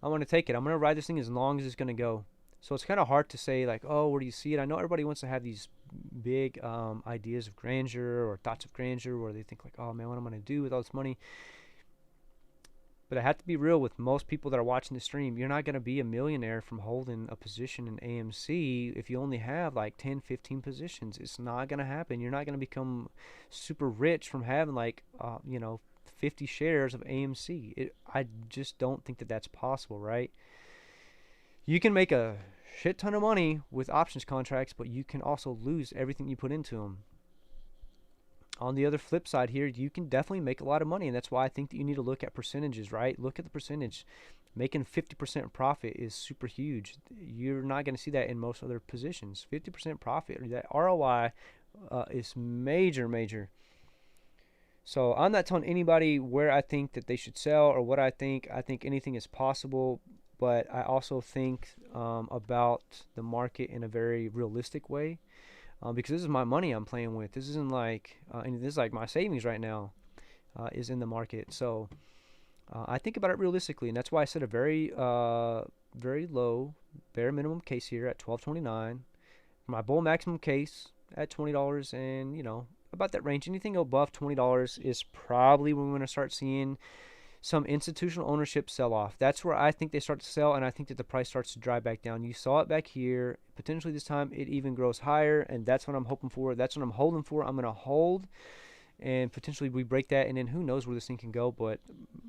I'm going to take it. I'm going to ride this thing as long as it's going to go. So it's kind of hard to say, like, oh, where do you see it? I know everybody wants to have these big ideas of grandeur or thoughts of grandeur where they think, like, oh, man, what am I going to do with all this money? But I have to be real with most people that are watching the stream. You're not going to be a millionaire from holding a position in AMC if you only have like 10, 15 positions. It's not going to happen. You're not going to become super rich from having like, 50 shares of AMC. I just don't think that that's possible, right? You can make a shit ton of money with options contracts, but you can also lose everything you put into them. On the other flip side here, you can definitely make a lot of money, and that's why I think that you need to look at percentages, right? Look at the percentage. Making 50% profit is super huge. You're not going to see that in most other positions. 50% profit, that ROI is major, major. So I'm not telling anybody where I think that they should sell or what I think. I think anything is possible, but I also think about the market in a very realistic way. Because this is my money I'm playing with. This isn't like, and this is like my savings right now is in the market. So I think about it realistically, and that's why I set a very, very low bare minimum case here at $12.29. My bull maximum case at $20, and about that range. Anything above $20 is probably when we're going to start seeing some institutional ownership sell off. That's where I think they start to sell, and I think that the price starts to drive back down. You saw it back here. Potentially this time it even grows higher, and that's what I'm hoping for. That's what I'm holding for. I'm going to hold, and potentially we break that, and then who knows where this thing can go. But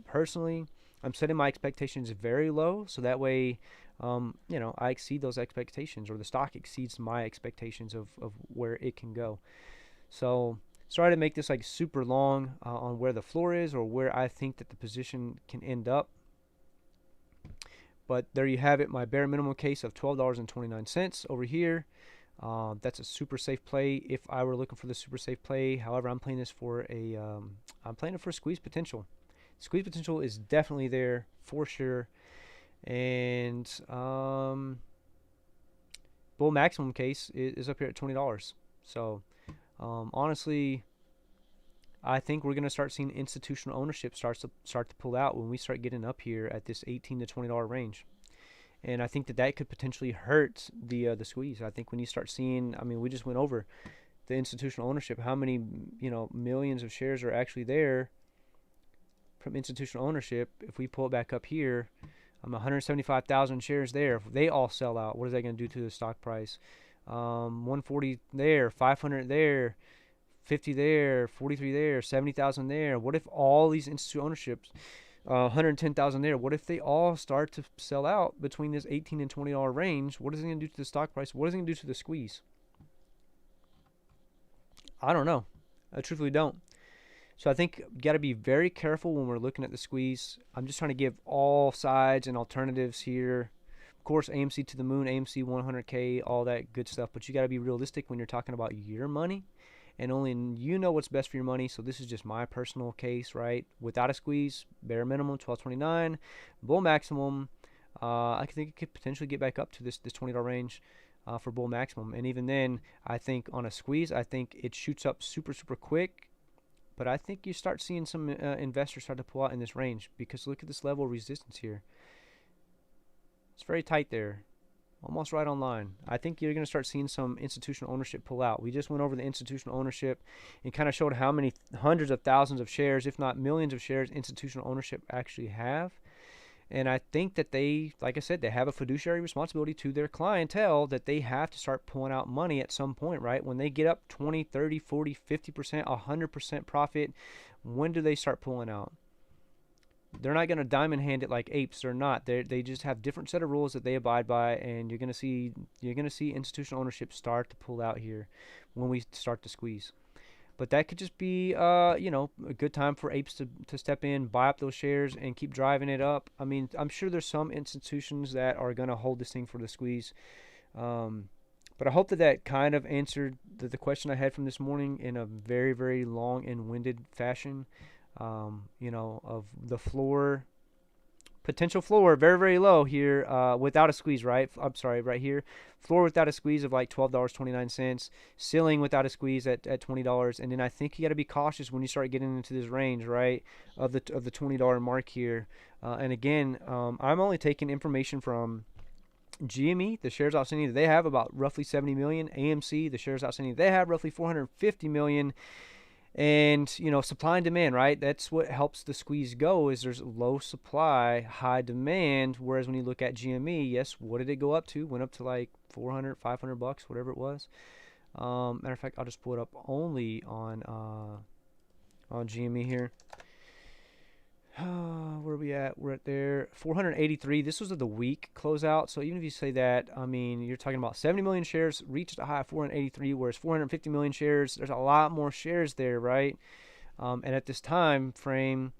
personally, I'm setting my expectations very low, so that way, I exceed those expectations, or the stock exceeds my expectations of where it can go. So sorry to make this like super long on where the floor is or where I think that the position can end up. But there you have it, my bare minimum case of $12.29 over here. That's a super safe play if I were looking for the super safe play. However, I'm playing this for I'm playing it for squeeze potential. Squeeze potential is definitely there for sure. And bull maximum case is up here at $20. So honestly, I think we're going to start seeing institutional ownership start to pull out when we start getting up here at this $18 to $20 range. And I think that could potentially hurt the squeeze. I think when you start seeing, I mean, we just went over the institutional ownership, how many, millions of shares are actually there from institutional ownership. If we pull it back up here, 175,000 shares there. If they all sell out, what is that going to do to the stock price? 140 there, 500 there, 50 there, 43 there, 70,000 there. What if all these institutional ownerships, 110,000 there, what if they all start to sell out between this $18 and $20 range? What is it going to do to the stock price? What is it going to do to the squeeze? I don't know. I truthfully don't. So I think you got to be very careful when we're looking at the squeeze. I'm just trying to give all sides and alternatives here. Of course, AMC to the moon, AMC 100K, all that good stuff. But you got to be realistic when you're talking about your money. And only you know what's best for your money. So this is just my personal case, right? Without a squeeze, bare minimum, $12.29. Bull maximum, I think it could potentially get back up to this $20 range for bull maximum. And even then, I think on a squeeze, I think it shoots up super, super quick. But I think you start seeing some investors start to pull out in this range, because look at this level of resistance here. It's very tight there, almost right on line. I think you're going to start seeing some institutional ownership pull out. We just went over the institutional ownership and kind of showed how many hundreds of thousands of shares, if not millions of shares, institutional ownership actually have. And I think that they, like I said, they have a fiduciary responsibility to their clientele that they have to start pulling out money at some point, right? When they get up 20, 30, 40, 50%, 100% profit, when do they start pulling out? They're not going to diamond hand it like apes. They're not. They just have different set of rules that they abide by, and you're going to see institutional ownership start to pull out here when we start to squeeze. But that could just be, a good time for apes to step in, buy up those shares, and keep driving it up. I mean, I'm sure there's some institutions that are going to hold this thing for the squeeze. But I hope that kind of answered the question I had from this morning in a very, very long and winded fashion. Of the floor, potential floor, very, very low here without a squeeze, right? I'm sorry, right here. Floor without a squeeze of like $12.29. Ceiling without a squeeze at $20. And then I think you got to be cautious when you start getting into this range, right, of the $20 mark here. And again, I'm only taking information from GME, the shares outstanding that they have, about roughly 70 million. AMC, the shares outstanding they have, roughly 450 million. And, supply and demand, right? That's what helps the squeeze go, is there's low supply, high demand. Whereas when you look at GME, yes, what did it go up to? Went up to like 400, 500 bucks, whatever it was. Matter of fact, I'll just pull it up only on GME here. Where are we at? We're at there, 483. This was the week closeout. So even if you say that, I mean, you're talking about 70 million shares reached a high of 483, whereas 450 million shares, there's a lot more shares there, right? And at this time frame,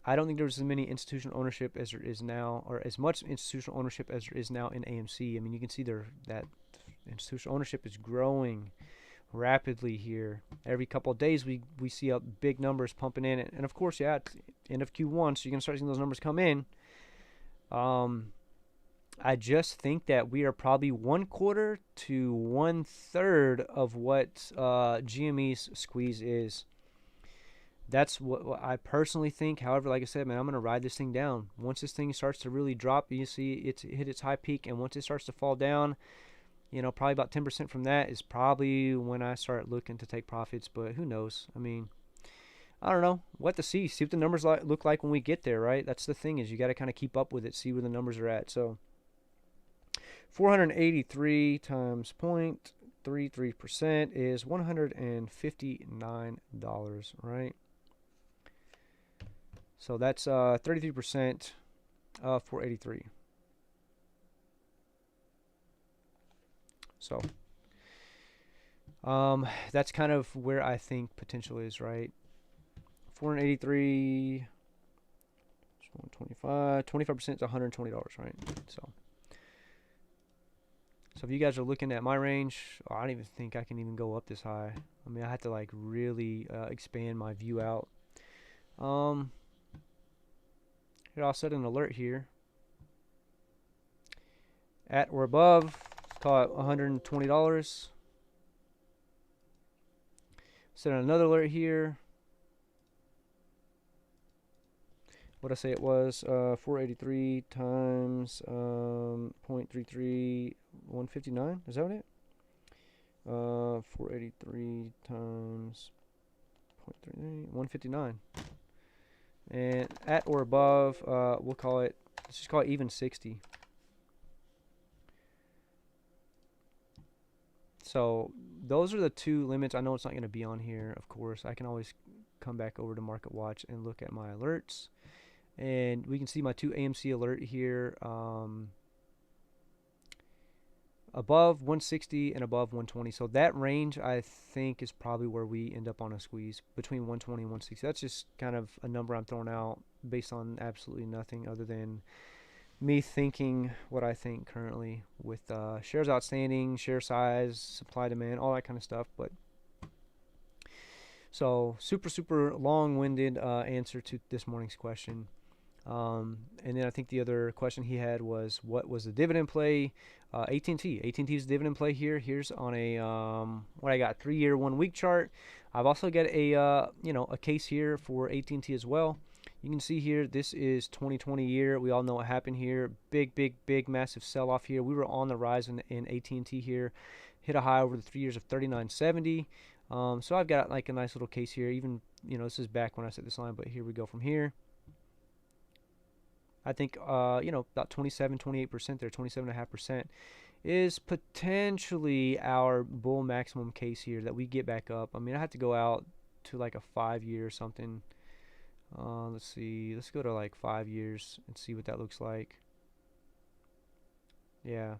I don't think there's as many institutional ownership as there is now, or as much institutional ownership as there is now in AMC. I mean, you can see that institutional ownership is growing rapidly here. Every couple of days we see big numbers pumping in, and of course, yeah, it's end of Q1, so you're gonna start seeing those numbers come in. I just think that we are probably 1/4 to 1/3 of what GME's squeeze is. That's what I personally think. However, like I said, man, I'm gonna ride this thing down. Once this thing starts to really drop, you see it's hit its high peak, and once it starts to fall down, probably about 10% from that is probably when I start looking to take profits. But who knows? I mean, I don't know. What to see what the numbers look like when we get there, right? That's the thing, is you got to kind of keep up with it, see where the numbers are at. So 483 times 0.33% is $159, right? So that's 33% of 483. So that's kind of where I think potential is, right? 483, 125, 25% is $120, right? So if you guys are looking at my range, I don't even think I can even go up this high. I mean, I have to like really expand my view out. Here, I'll set an alert here. At or above, call it $120. Set another alert here. What I say it was 483 times 0.33, 159. Is that what it? 483 times 0.33, 159. And at or above, we'll call it, let's just call it even 60. So those are the two limits. I know it's not going to be on here, of course. I can always come back over to Market Watch and look at my alerts. And we can see my 2 AMC alert here, above 160 and above 120. So that range, I think, is probably where we end up on a squeeze, between 120 and 160. That's just kind of a number I'm throwing out based on absolutely nothing other than me thinking what I think currently with shares outstanding, share size, supply, demand, all that kind of stuff. But so super long-winded answer to this morning's question. And then I think the other question he had was, what was the dividend play? AT&T. AT&T's dividend play here. Here's on a what I got, 3-year, 1-week chart. I've also got a a case here for AT&T as well. You can see here, this is 2020 year. We all know what happened here. Big, massive sell-off here. We were on the rise in AT&T here. Hit a high over the 3 years of 39.70. So I've got like a nice little case here. Even, this is back when I set this line, but here we go from here. I think, about 28% there, 27.5% is potentially our bull maximum case here that we get back up. I mean, I have to go out to like a 5-year or something. Let's see. Let's go to like 5 years and see what that looks like. Yeah.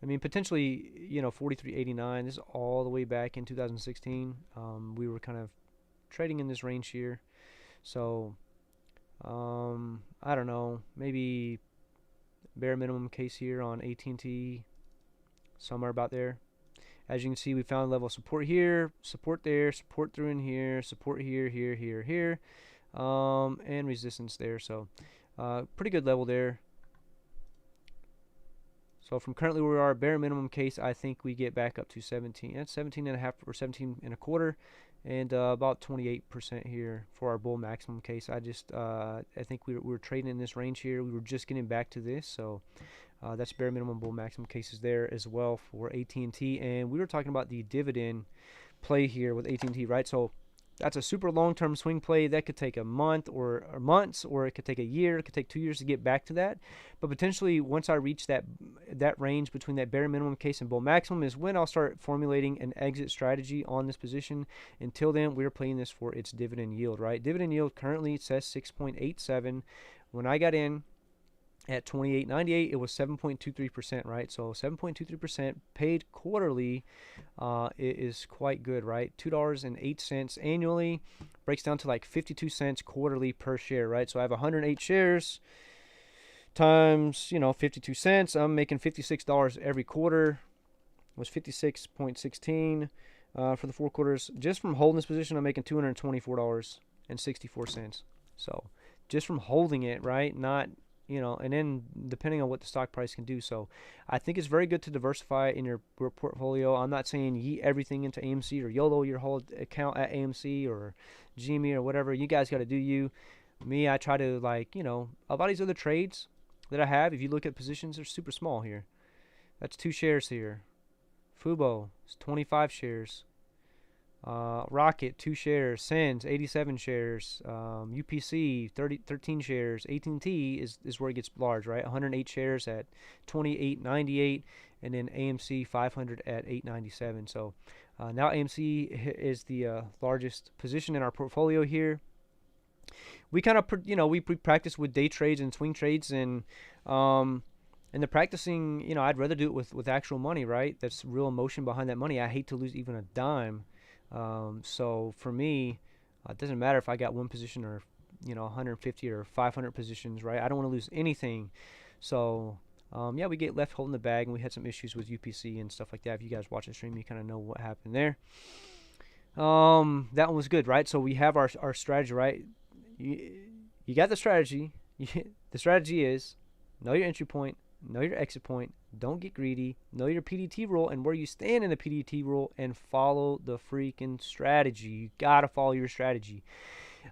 I mean, potentially, 43.89. This is all the way back in 2016. We were kind of trading in this range here. So, I don't know. Maybe bare minimum case here on AT&T, somewhere about there. As you can see, we found a level of support here, support there, support through in here, support here, here, and resistance there. So, pretty good level there. So from currently where we are, bare minimum case, I think we get back up to 17. That's 17.5 or 17.25, and about 28% here for our bull maximum case. I think we were trading in this range here. We were just getting back to this, so that's bare minimum bull maximum cases there as well for AT&T. And we were talking about the dividend play here with AT&T, right? So that's a super long-term swing play. That could take a month or months, or it could take a year. It could take 2 years to get back to that. But potentially, once I reach that range between that bare minimum case and bull maximum, is when I'll start formulating an exit strategy on this position. Until then, we're playing this for its dividend yield, right? Dividend yield currently says 6.87. When I got in at 28.98, it was 7.23%, right? So 7.23% paid quarterly is quite good, right? $2.08 annually breaks down to like 52 cents quarterly per share, right? So I have 108 shares times 52 cents. I'm making $56 every quarter. It was 56.16 for the 4 quarters. Just from holding this position, I'm making $224.64. So just from holding it, right? Not and then depending on what the stock price can do. So I think it's very good to diversify in your portfolio. I'm not saying yeet everything into AMC or YOLO your whole account at AMC or GME or whatever. You guys got to do you. Me, I try to a lot of these other trades that I have, if you look at positions, they're super small here. That's 2 shares here. Fubo is 25 shares. Rocket 2 shares, Sens 87 shares, UPC 13 shares, AT&T is where it gets large, right? 108 shares at 28.98, and then AMC 500 at 8.97. So now AMC is the largest position in our portfolio here. We kind of we practice with day trades and swing trades, and the practicing, I'd rather do it with actual money, right? That's real emotion behind that money. I hate to lose even a dime. So for me, it doesn't matter if I got one position or 150 or 500 positions, right? I don't want to lose anything. So yeah, we get left holding the bag, and we had some issues with UPC and stuff like that. If you guys watch the stream, you kind of know what happened there. That one was good, right? So we have our strategy, right? You got the strategy. The strategy is know your entry point, know your exit point, don't get greedy, know your PDT rule and where you stand in the PDT rule, and follow the freaking strategy. You gotta follow your strategy.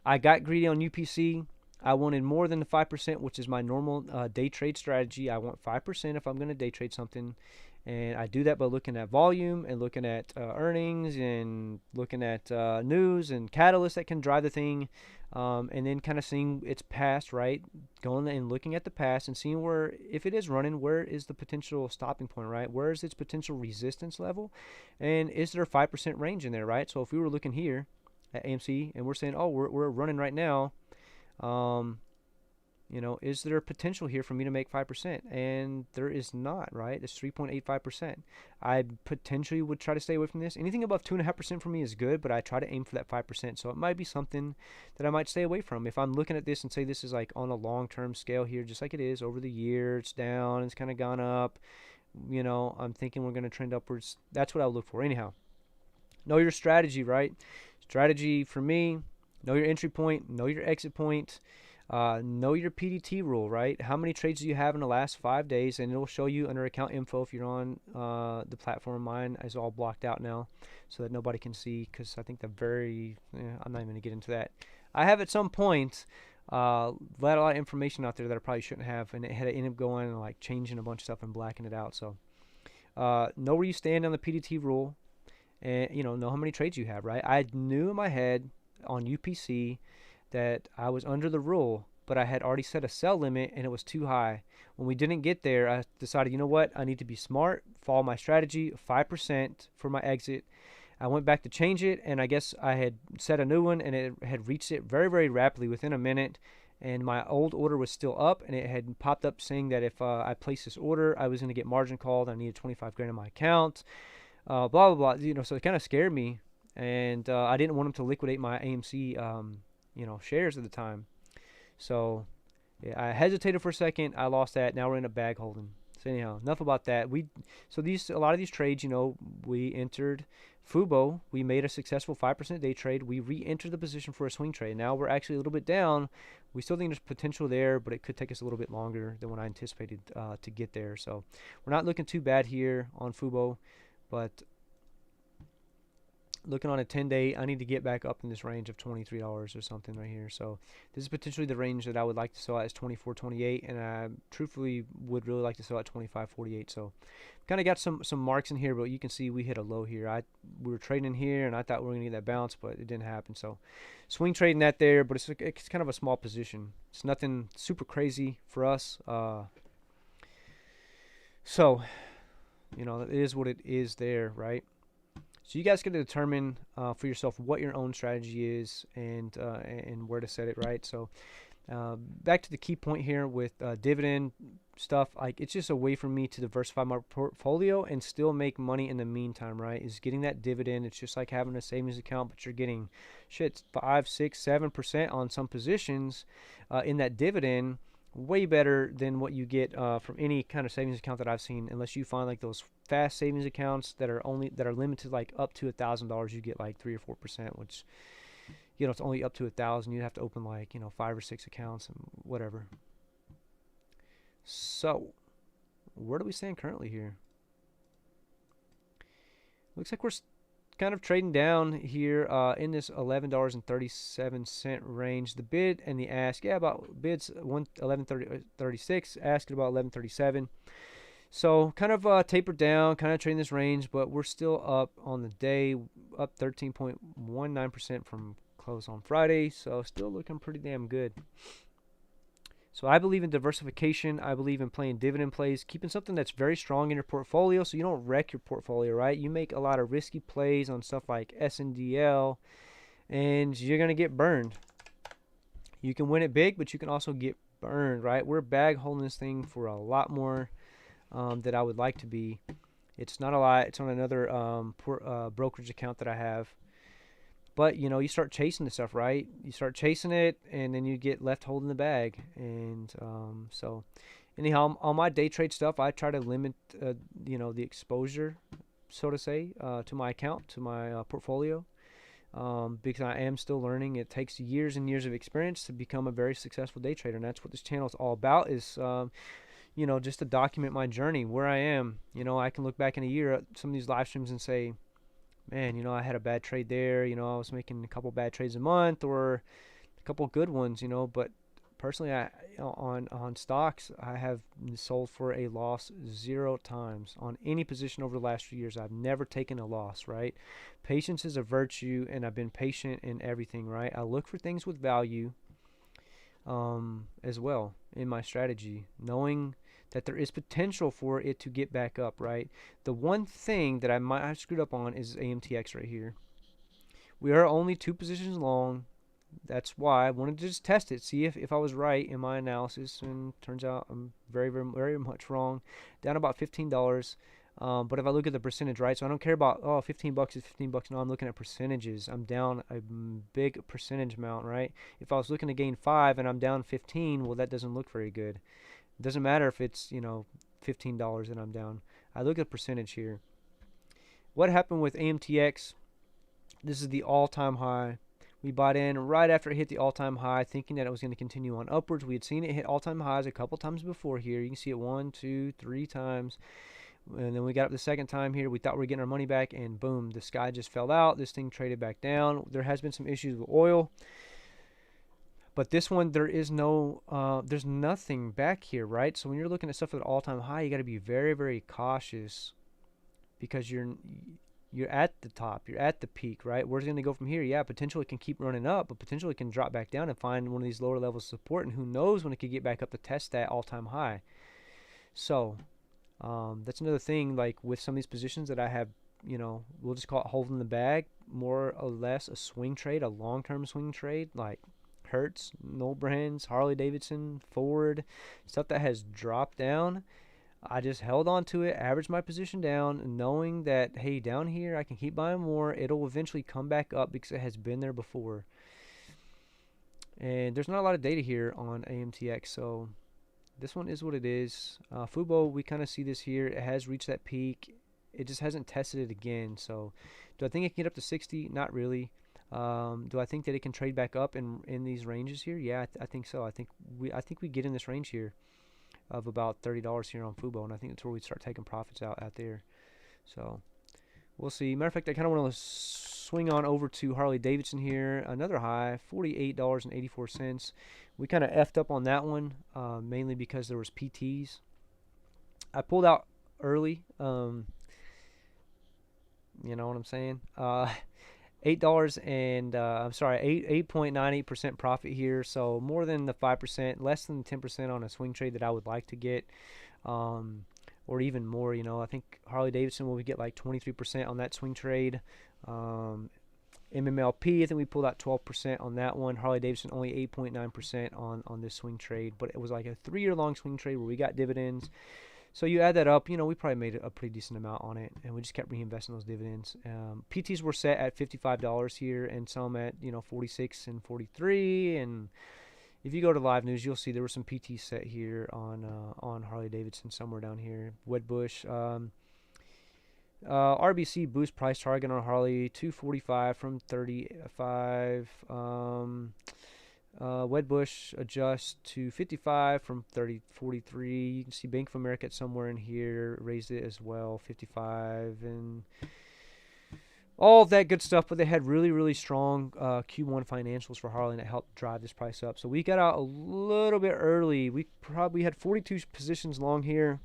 I got greedy on UPC. I wanted more than the 5%, which is my normal day trade strategy. I want 5% if I'm going to day trade something. And I do that by looking at volume and looking at earnings and looking at news and catalysts that can drive the thing. And then kind of seeing its past, right? Going and looking at the past and seeing where, if it is running, where is the potential stopping point, right? Where is its potential resistance level? And is there a 5% range in there, right? So if we were looking here at AMC and we're saying, oh, we're running right now, is there potential here for me to make 5%? And there is not, right? It's 3.85%. I potentially would try to stay away from this. Anything above 2.5% for me is good, but I try to aim for that 5%. So it might be something that I might stay away from. If I'm looking at this and say this is like on a long-term scale here, just like it is over the year, it's down, it's kind of gone up. I'm thinking we're going to trend upwards. That's what I'll look for. Anyhow, know your strategy, right? Strategy for me, know your entry point, know your exit point. Know your PDT rule, right? How many trades do you have in the last 5 days? And it'll show you under account info if you're on the platform. Mine is all blocked out now so that nobody can see, because I think I'm not even going to get into that. I have at some point let a lot of information out there that I probably shouldn't have, and it had to end up going and like changing a bunch of stuff and blacking it out. So know where you stand on the PDT rule, and know how many trades you have, right? I knew in my head on UPC that I was under the rule, but I had already set a sell limit and it was too high. When we didn't get there, I decided, you know what? I need to be smart, follow my strategy, 5% for my exit. I went back to change it, and I guess I had set a new one, and it had reached it very, very rapidly within a minute. And my old order was still up, and it had popped up saying that if I placed this order, I was going to get margin called. I needed 25 grand in my account, blah, blah, blah. So it kind of scared me, and I didn't want them to liquidate my AMC shares at the time. So yeah, I hesitated for a second. I lost that. Now we're in a bag holding. So anyhow, enough about that. A lot of these trades, we entered Fubo. We made a successful 5% day trade. We re-entered the position for a swing trade. Now we're actually a little bit down. We still think there's potential there, but it could take us a little bit longer than what I anticipated to get there. So we're not looking too bad here on Fubo, but looking on a 10-day, I need to get back up in this range of $23 or something right here. So this is potentially the range that I would like to sell at, is 24.28, and I truthfully would really like to sell at 25.48. So kind of got some marks in here, but you can see we hit a low here. We were trading in here, and I thought we were going to get that bounce, but it didn't happen. So swing trading that there, but it's kind of a small position. It's nothing super crazy for us. So it is what it is there, right? So you guys got to determine for yourself what your own strategy is and where to set it, right? So back to the key point here with dividend stuff. Like, it's just a way for me to diversify my portfolio and still make money in the meantime, right? Is getting that dividend. It's just like having a savings account, but you're getting 5, 6, 7% on some positions in that dividend. Way better than what you get from any kind of savings account that I've seen, unless you find like those fast savings accounts that are limited like up to $1,000. You get like 3 or 4%, which it's only up to 1,000. You have to open like 5 or 6 accounts and whatever. So where do we stand currently here? Looks like we're kind of trading down here in this $11.37 range. The bid and the ask, about bids 11.36, ask at about 11.37. So kind of tapered down, kind of trading this range, but we're still up on the day, up 13.19% from close on Friday. So still looking pretty damn good. So I believe in diversification. I believe in playing dividend plays, keeping something that's very strong in your portfolio so you don't wreck your portfolio, right? You make a lot of risky plays on stuff like SNDL and you're going to get burned. You can win it big, but you can also get burned, right? We're bag holding this thing for a lot more that I would like to be. It's not a lot. It's on another brokerage account that I have. But you start chasing the stuff, right? You start chasing it, and then you get left holding the bag. And so, anyhow, on my day trade stuff, I try to limit, the exposure, so to say, to my account, to my portfolio, because I am still learning. It takes years and years of experience to become a very successful day trader, and that's what this channel is all about. Is just to document my journey, where I am. I can look back in a year at some of these live streams and say, man, I had a bad trade there. I was making a couple bad trades a month or a couple good ones, but personally, on stocks, I have sold for a loss 0 times on any position over the last few years. I've never taken a loss, right? Patience is a virtue, and I've been patient in everything, right? I look for things with value as well in my strategy, knowing that there is potential for it to get back up, right? The one thing that I might have screwed up on is AMTX right here. We are only 2 positions long. That's why I wanted to just test it, see if I was right in my analysis, and turns out I'm very, very, very much wrong. Down about $15. But if I look at the percentage, right, so I don't care about, oh, $15 is $15. No, I'm looking at percentages. I'm down a big percentage amount, right? If I was looking to gain 5 and I'm down 15, well, that doesn't look very good. It doesn't matter if it's, $15 and I'm down. I look at percentage here. What happened with AMTX? This is the all-time high. We bought in right after it hit the all-time high, thinking that it was going to continue on upwards. We had seen it hit all-time highs a couple times before here. You can see it 1, 2, 3 times. And then we got up the second time here. We thought we were getting our money back, and boom, the sky just fell out. This thing traded back down. There has been some issues with oil. But this one, there's nothing back here, right? So when you're looking at stuff at an all-time high, you got to be very, very cautious because you're at the top, you're at the peak, right? Where's it going to go from here? Yeah, potentially it can keep running up, but potentially it can drop back down and find one of these lower levels of support, and who knows when it could get back up to test that all-time high. So that's another thing, like with some of these positions that I have, we'll just call it holding the bag, more or less a swing trade, a long-term swing trade, like Hertz, Noel Brands, Harley Davidson, Ford, stuff that has dropped down. I just held on to it, averaged my position down, knowing that, hey, down here I can keep buying more. It'll eventually come back up because it has been there before. And there's not a lot of data here on AMTX, so this one is what it is. Fubo, we kind of see this here. It has reached that peak. It just hasn't tested it again. So do I think it can get up to 60? Not really. Do I think that it can trade back up in these ranges here? Yeah, I think so. I think we get in this range here of about $30 here on Fubo, and I think that's where we start taking profits out there. So we'll see. Matter of fact, I kind of want to swing on over to Harley Davidson here. Another high, $48.84. We kind of effed up on that one, mainly because there was PTs. I pulled out early. You know what I'm saying? $8 and I'm sorry, 8.98% profit here. So more than the 5%, less than 10% on a swing trade that I would like to get, or even more. I think Harley Davidson will get like 23% on that swing trade. MMLP, I think we pulled out 12% on that one. Harley Davidson only 8.9% on this swing trade, but it was like a 3-year long swing trade where we got dividends. So you add that up, we probably made a pretty decent amount on it, and we just kept reinvesting those dividends. PTs were set at $55 here, and some at 46 and 43. And if you go to live news, you'll see there were some PTs set here on Harley Davidson somewhere down here. Wedbush, RBC boost price target on Harley 245 from 35. Wedbush adjust to 55 from 43. You can see Bank of America somewhere in here raised it as well, 55, and all of that good stuff. But they had really, really strong Q1 financials for Harley, and it helped drive this price up. So we got out a little bit early. We probably had 42 positions long here.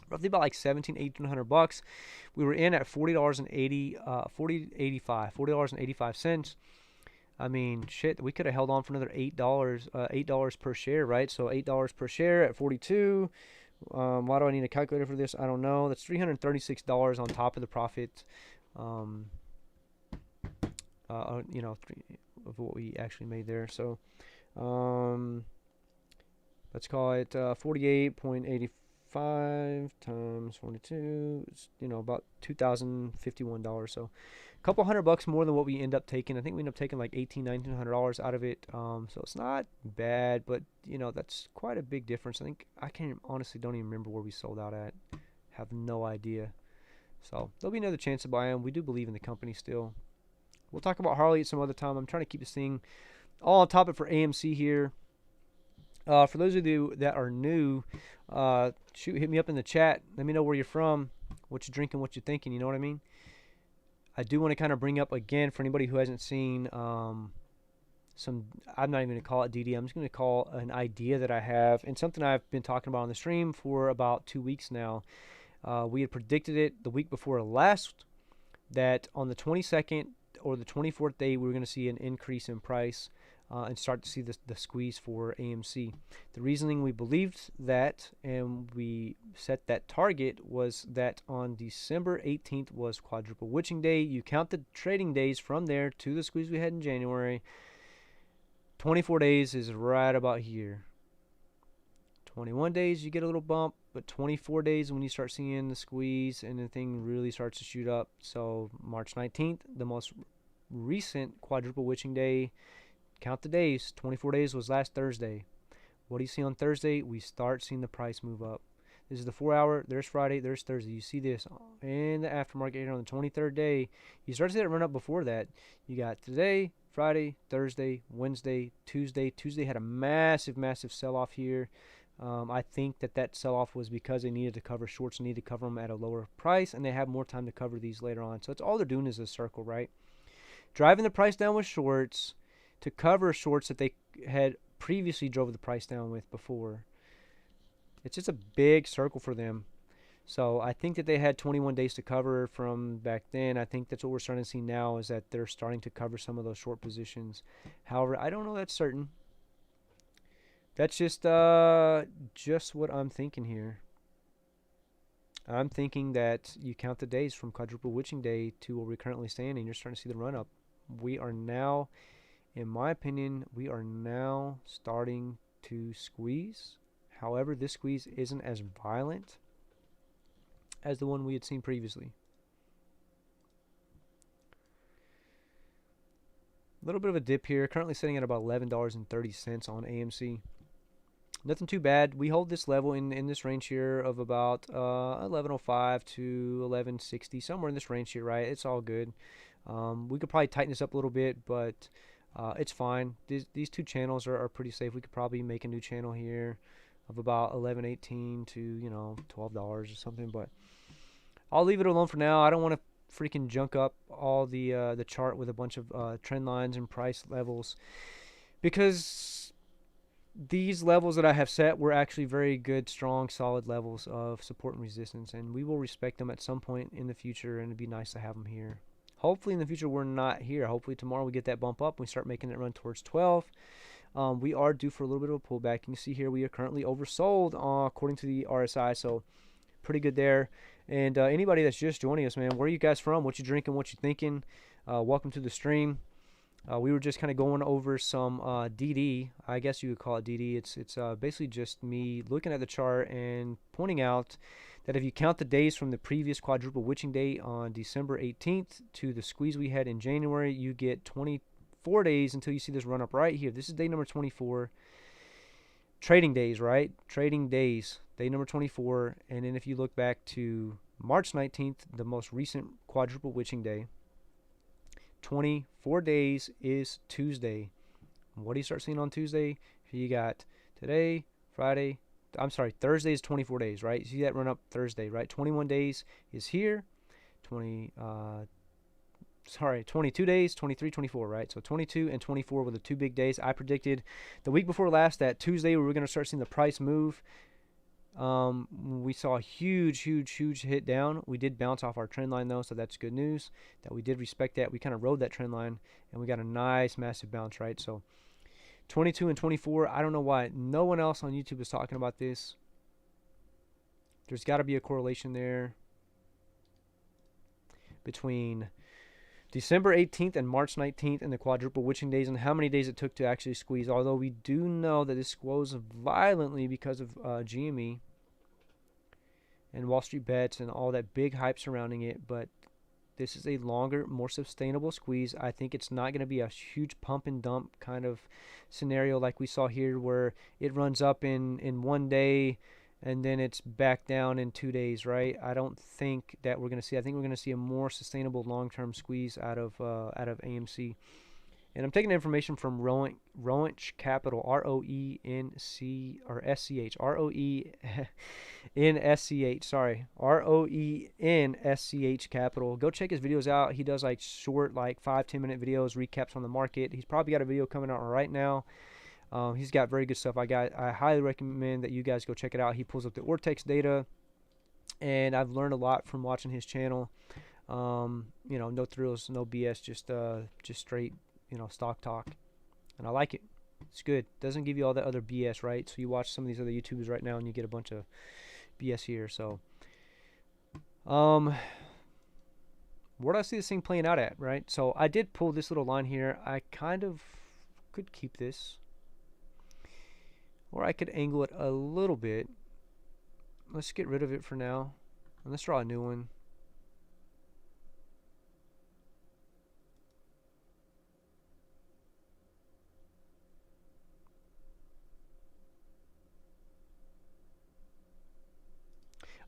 roughly about like 1,800 $1,800. We were in at $40.85. I mean, shit, we could have held on for another $8 per share, right? So $8 per share at 42. Why do I need a calculator for this? I don't know. That's $336 on top of the profit. You know, of what we actually made there. So, let's call it 48.85 times 42. It's, you know, about $2,051. So a couple $100 more than what we end up taking. I think we end up taking like $1,900 out of it. So it's not bad, but you know, that's quite a big difference. I think I can't honestly don't even remember where we sold out at. Have no idea. So there'll be another chance to buy them. We do believe in the company still. We'll talk about Harley at some other time. I'm trying to keep this thing all on topic for AMC here. For those of you that are new, hit me up in the chat. Let me know where you're from, what you're drinking, what you're thinking. You know what I mean? I do want to kind of bring up again for anybody who hasn't seen I'm not even going to call it DD. I'm just going to call an idea that I have and something I've been talking about on the stream for about 2 weeks now. We had predicted it the week before last that on the 22nd or the 24th day we were going to see an increase in price and start to see the squeeze for AMC. The reasoning we believed that and we set that target was that on December 18th was Quadruple Witching Day. You count the trading days from there to the squeeze we had in January. 24 days is right about here. 21 days you get a little bump, but 24 days when you start seeing the squeeze and the thing really starts to shoot up. So March 19th, the most recent Quadruple Witching Day, count the days, 24 days was last Thursday. What do you see on Thursday? We start seeing the price move up. This is the 4 hour. There's Friday. There's Thursday. You see this in the aftermarket here on the 23rd day. You start to see that run up before that. You got today, Friday, Thursday, Wednesday, Tuesday. Tuesday had a massive, massive sell-off here. I think that sell-off was because they needed to cover shorts, needed to cover them at a lower price, and they have more time to cover these later on. So it's all they're doing is a circle, right? Driving the price down with shorts to cover shorts that they had previously drove the price down with before. It's just a big circle for them. So I think that they had 21 days to cover from back then. I think that's what we're starting to see now is that they're starting to cover some of those short positions. However, I don't know that's certain. That's just what I'm thinking here. I'm thinking that you count the days from Quadruple Witching Day to where we're currently standing. You're starting to see the run up. We are now, in my opinion, we are now starting to squeeze. However, this squeeze isn't as violent as the one we had seen previously. A little bit of a dip here. Currently sitting at about $11.30 on AMC. Nothing too bad. We hold this level in this range here of about 11.05 to 11.60, somewhere in this range here, right? It's all good. We could probably tighten this up a little bit, but it's fine. These two channels are pretty safe. We could probably make a new channel here of about 11.18 to, you know, $12 or something, but I'll leave it alone for now. I don't want to freaking junk up all the chart with a bunch of trend lines and price levels, because these levels that I have set were actually very good, strong, solid levels of support and resistance, and we will respect them at some point in the future, and it'd be nice to have them here. Hopefully in the future we're not here. Hopefully tomorrow we get that bump up and we start making it run towards 12. We are due for a little bit of a pullback. You can see here we are currently oversold according to the RSI, so pretty good there. And anybody that's just joining us, man, where are you guys from? What you drinking? What you thinking? Welcome to the stream. We were just kind of going over some DD. I guess you would call it DD. It's basically just me looking at the chart and pointing out that if you count the days from the previous Quadruple Witching Day on December 18th to the squeeze we had in January, you get 24 days until you see this run up right here. This is day number 24. Trading days, right? Trading days, day number 24. And then if you look back to March 19th, the most recent Quadruple Witching Day, 24 days is Tuesday. What do you start seeing on Tuesday? You got today, Friday, Thursday is 24 days, right? You see that run up Thursday, right? 21 days is here. 22 days, 23, 24, right? So 22 and 24 were the two big days. I predicted the week before last that Tuesday we were going to start seeing the price move. We saw a huge hit down. We did bounce off our trend line though, so that's good news that we did respect that. We kind of rode that trend line and we got a nice massive bounce, right? So 22 and 24, I don't know why no one else on YouTube is talking about this. There's got to be a correlation there between December 18th and March 19th and the quadruple witching days and how many days it took to actually squeeze. Although we do know that this squoze violently because of GME and Wall Street bets and all that big hype surrounding it, but this is a longer, more sustainable squeeze. I think it's not going to be a huge pump and dump kind of scenario like we saw here where it runs up in 1 day and then it's back down in 2 days, right? I don't think that we're going to see. I think we're going to see a more sustainable long-term squeeze out of AMC. And I'm taking information from Roench Capital, R-O-E-N-C or S-C-H, R-O-E-N-S-C-H, sorry, R-O-E-N-S-C-H Capital. Go check his videos out. He does like short, like 5-10 minute videos, recaps on the market. He's probably got a video coming out right now. He's got very good stuff. I highly recommend that you guys go check it out. He pulls up the Ortex data, and I've learned a lot from watching his channel. No thrills, no BS, just straight, stock talk, and I like it. It's good. Doesn't give you all that other BS, right? So you watch some of these other YouTubers right now, and you get a bunch of BS here. So, where do I see this thing playing out at, right? So I did pull this little line here. I kind of could keep this, or I could angle it a little bit. Let's get rid of it for now, and let's draw a new one.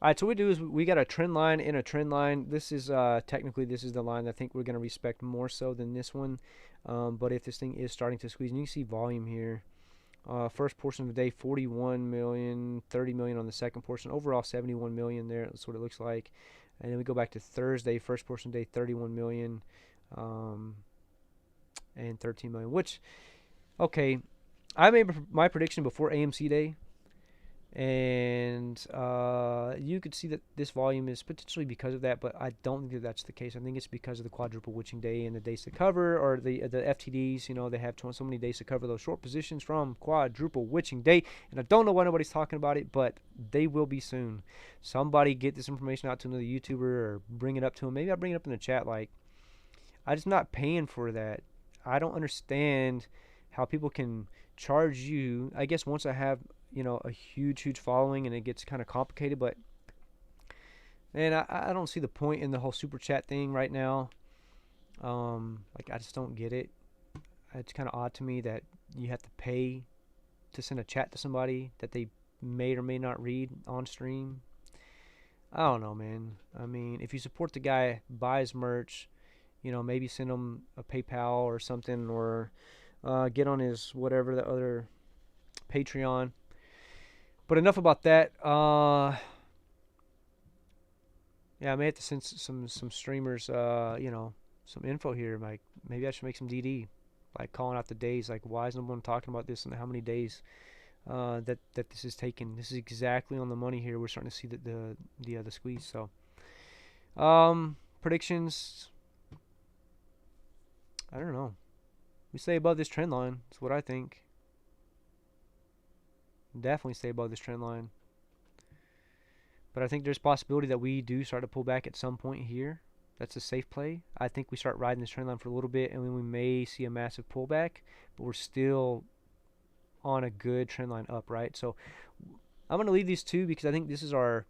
All right, so what we do is we got a trend line and a trend line. This is technically this is the line I think we're going to respect more so than this one. But if this thing is starting to squeeze, and you can see volume here. First portion of the day, 41 million, 30 million on the second portion. Overall, 71 million there. That's what it looks like. And then we go back to Thursday, first portion of the day, 31 million and 13 million. Which, okay, I made my prediction before AMC day. And you could see that this volume is potentially because of that, but I don't think that that's the case. I think it's because of the quadruple witching day and the days to cover, or the FTDs. They have so many days to cover those short positions from quadruple witching day. And I don't know why nobody's talking about it, but they will be soon. Somebody get this information out to another YouTuber or bring it up to him. Maybe I'll bring it up in the chat. Like, I'm just not paying for that. I don't understand how people can charge you. I guess once I have a huge following and it gets kind of complicated, but man, I don't see the point in the whole super chat thing right now. Like, I just don't get it. It's kind of odd to me that you have to pay to send a chat to somebody that they may or may not read on stream. I don't know, man. I mean, if you support the guy, buy his merch, maybe send him a PayPal or something, or get on his whatever the other Patreon. But enough about that. Yeah, I may have to send some streamers, some info here. Like, maybe I should make some DD, like calling out the days. Like, why is no one talking about this and how many days that this is taking? This is exactly on the money here. We're starting to see the squeeze. So, predictions. I don't know. We stay above this trend line. That's what I think. Definitely stay above this trend line. But I think there's a possibility that we do start to pull back at some point here. That's a safe play. I think we start riding this trend line for a little bit, and then we may see a massive pullback, but we're still on a good trend line up, right? So I'm going to leave these two because I think this is our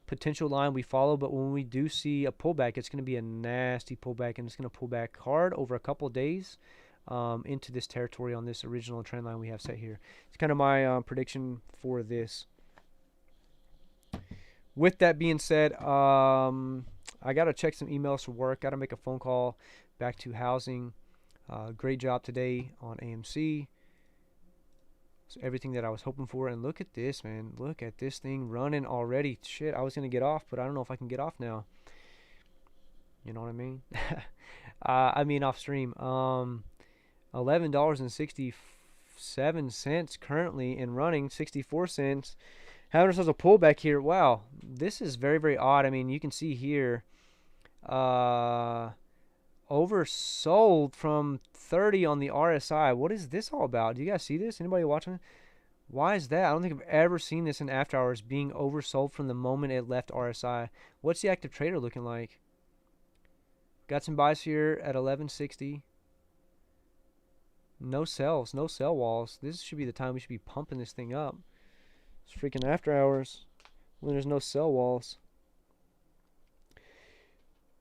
potential line we follow, but when we do see a pullback, it's going to be a nasty pullback, and it's going to pull back hard over a couple of days. Into this territory on this original trend line we have set here. It's kind of my prediction for this. With that being said, I got to check some emails for work. Got to make a phone call back to housing. Great job today on AMC. So everything that I was hoping for. And look at this, man. Look at this thing running already. Shit, I was going to get off, but I don't know if I can get off now. You know what I mean? I mean off stream. $11.67 currently and running 64 cents. having ourselves a pullback here. Wow, this is very, very odd. I mean, you can see here, uh, oversold from 30 on the RSI. What is this all about? Do you guys see this? Anybody watching? Why is that? I don't think I've ever seen this in after hours being oversold from the moment it left RSI. What's the active trader looking like? Got some buys here at 1160. No sells, no sell walls. This should be the time we should be pumping this thing up. It's freaking after hours when there's no sell walls.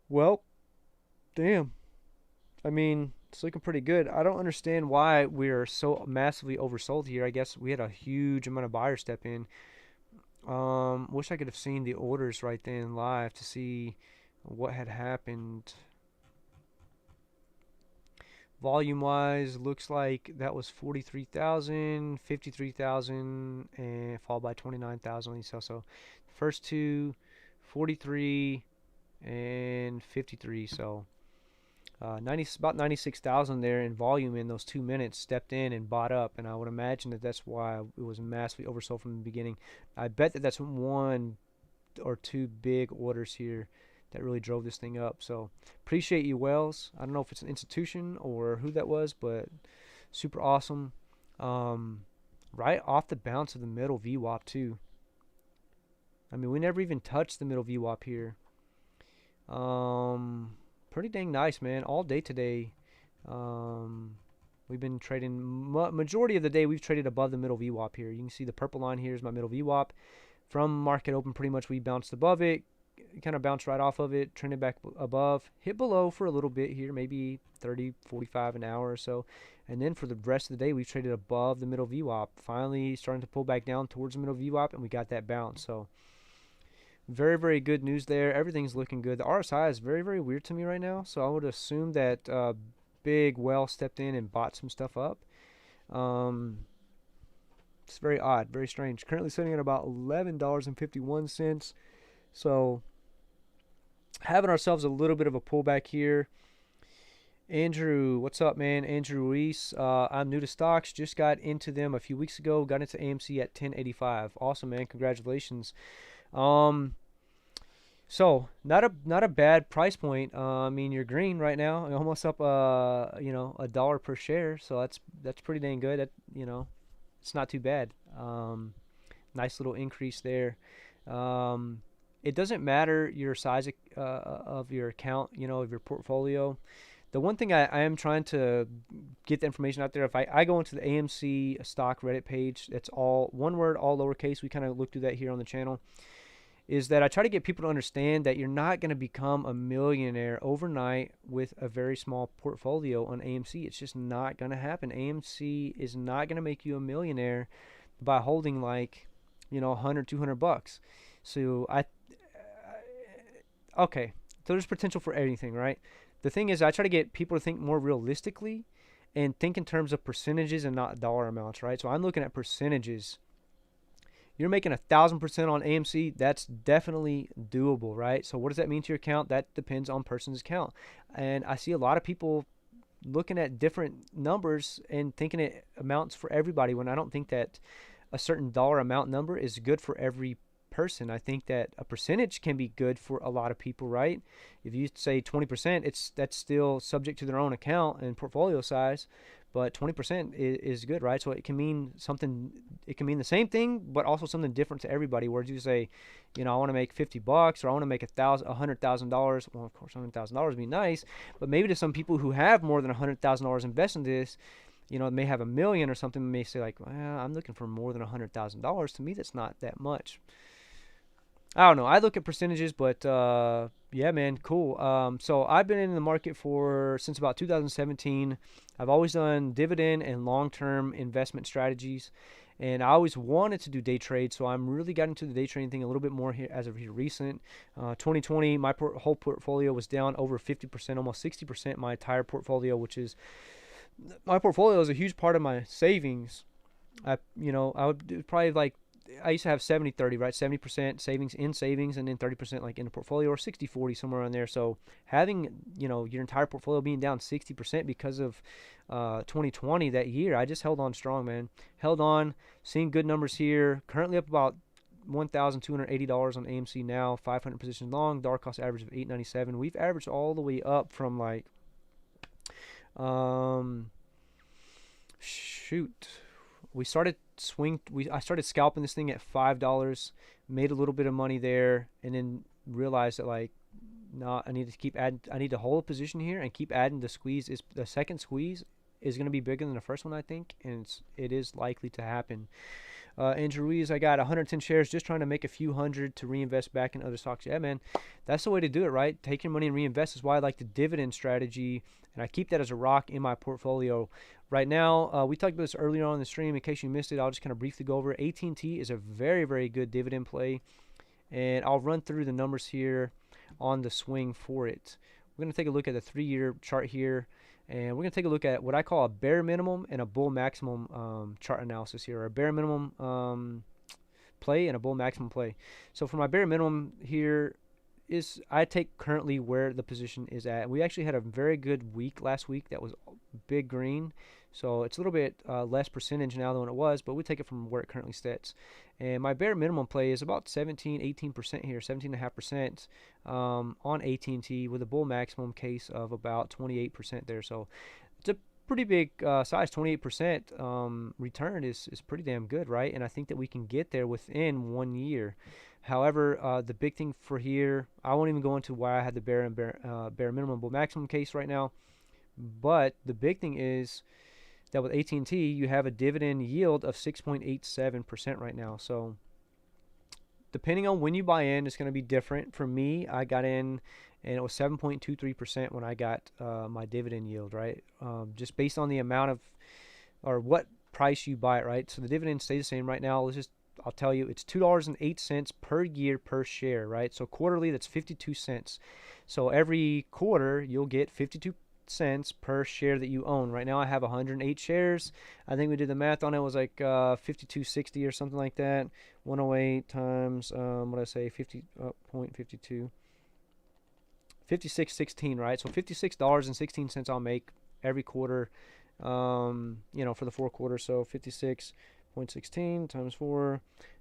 Well, damn. I mean, it's looking pretty good. I don't understand why we're so massively oversold here. I guess we had a huge amount of buyers step in. Wish I could have seen the orders right then live to see what had happened. Volume wise, looks like that was 43,000, 53,000, and followed by 29,000 on these sales. So first two, 43 and 53. So 90, about 96,000 there in volume in those 2 minutes stepped in and bought up, and I would imagine that that's why it was massively oversold from the beginning. I bet that that's one or two big orders here that really drove this thing up. So appreciate you, Wells. I don't know if it's an institution or who that was, but super awesome. Right off the bounce of the middle VWAP too. I mean, we never even touched the middle VWAP here. Pretty dang nice, man. All day today. We've been trading, majority of the day we've traded above the middle VWAP here. You can see the purple line here is my middle VWAP. From market open, pretty much we bounced above it, kind of bounced right off of it, trended back above, hit below for a little bit here, maybe 30, 45 an hour or so. And then for the rest of the day, we've traded above the middle VWAP. Finally starting to pull back down towards the middle VWAP, and we got that bounce. So very, very good news there. Everything's looking good. The RSI is very, very weird to me right now. So I would assume that big well stepped in and bought some stuff up. It's very odd, very strange. Currently sitting at about $11.51. So having ourselves a little bit of a pullback here. Andrew, what's up, man? Andrew Reese. I'm new to stocks. Just got into them a few weeks ago. Got into AMC at 10.85. Awesome, man. Congratulations. So not a bad price point. I mean, you're green right now. You're almost up $1 per share. So that's pretty dang good. That, it's not too bad. Nice little increase there. It doesn't matter your size of your account, of your portfolio. The one thing I am trying to get the information out there, if I go into the AMC stock Reddit page, that's all one word, all lowercase. We kind of look through that here on the channel. Is that I try to get people to understand that you're not going to become a millionaire overnight with a very small portfolio on AMC. It's just not going to happen. AMC is not going to make you a millionaire by holding like, 100, 200 bucks. So okay, so there's potential for anything, right? The thing is, I try to get people to think more realistically and think in terms of percentages and not dollar amounts, right? So I'm looking at percentages. You're making 1,000% on AMC. That's definitely doable, right? So what does that mean to your account? That depends on person's account. And I see a lot of people looking at different numbers and thinking it amounts for everybody, when I don't think that a certain dollar amount number is good for every person. I think that a percentage can be good for a lot of people, right? If you say 20%, that's still subject to their own account and portfolio size, but 20% is good, right? So it can mean something. It can mean the same thing, but also something different to everybody. Where you say, I want to make 50 bucks, or I want to make $100,000. Well, of course, $100,000 would be nice, but maybe to some people who have more than $100,000 invested in this, may have $1 million or something, may say like, well, I'm looking for more than $100,000. To me, that's not that much. I don't know. I look at percentages, but yeah, man, cool. So I've been in the market since about 2017. I've always done dividend and long-term investment strategies, and I always wanted to do day trade. So I'm really got into the day trading thing a little bit more here as of recent. 2020, my whole portfolio was down over 50%, almost 60%. My entire portfolio, my portfolio is a huge part of my savings. I would probably like. I used to have 70-30, right? 70% savings, and then 30% like in the portfolio, or 60-40, somewhere on there. So having, your entire portfolio being down 60% because of 2020, that year, I just held on strong, man. Held on, seeing good numbers here. Currently up about $1,280 on AMC now, 500 positions long, dollar cost average of 897. We've averaged all the way up from like, um, shoot, we started I started scalping this thing at $5, made a little bit of money there, and then realized that like, no, I need to keep adding. I need to hold a position here and keep adding. The squeeze is the second squeeze is going to be bigger than the first one, I think, and it is likely to happen. Andrew Ruiz, I got 110 shares, just trying to make a few hundred to reinvest back in other stocks. Yeah, man, that's the way to do it, right? Take your money and reinvest is why I like the dividend strategy, and I keep that as a rock in my portfolio. Right now, we talked about this earlier on in the stream. In case you missed it, I'll just kind of briefly go over it. AT&T is a very, very good dividend play, and I'll run through the numbers here on the swing for it. We're going to take a look at the 3-year chart here, and we're going to take a look at what I call a bear minimum and a bull maximum chart analysis here, or a bear minimum play and a bull maximum play. So for my bear minimum here is I take currently where the position is at. We actually had a very good week last week that was big green. So it's a little bit less percentage now than it was, but we take it from where it currently sits. And my bare minimum play is about 18% here, 17.5% on AT&T with a bull maximum case of about 28% there. So it's a pretty big size. 28% return is pretty damn good, right? And I think that we can get there within 1 year. However, the big thing for here, I won't even go into why I had the bare minimum bull maximum case right now. But the big thing is that with AT&T, you have a dividend yield of 6.87% right now. So depending on when you buy in, it's going to be different. For me, I got in and it was 7.23% when I got my dividend yield, right? Just based on the amount of, or what price you buy it, right? So the dividend stays the same right now. I'll tell you, it's $2.08 per year per share, right? So quarterly, that's 52 cents. So every quarter, you'll get 52 cents per share that you own. Right now I have 108 shares. I think we did the math on it, was like 52.60 or something like that. 108 times what I say, 50.52, 56.16, right? So $56.16 I'll make every quarter, for the 4 quarters. So 56.16 times 4,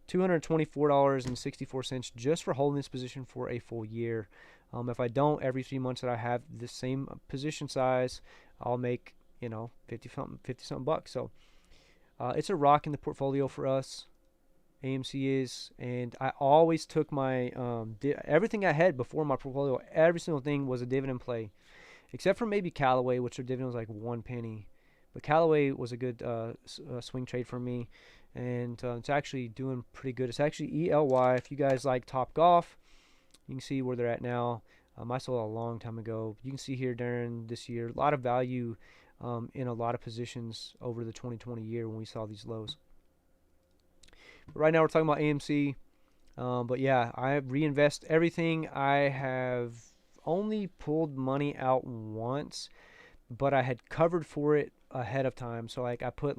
$224.64 just for holding this position for a full year. If I don't, every 3 months that I have the same position size, I'll make 50 something bucks. So it's a rock in the portfolio for us. AMC is, and I always took my everything I had before my portfolio. Every single thing was a dividend play, except for maybe Callaway, which their dividend was like 1 penny. But Callaway was a good swing trade for me, and it's actually doing pretty good. It's actually ELY. If you guys like Top Golf, you can see where they're at now. I sold a long time ago. You can see here during this year, a lot of value in a lot of positions over the 2020 year when we saw these lows. But right now we're talking about AMC. But yeah, I reinvest everything. I have only pulled money out once, but I had covered for it ahead of time. So like I put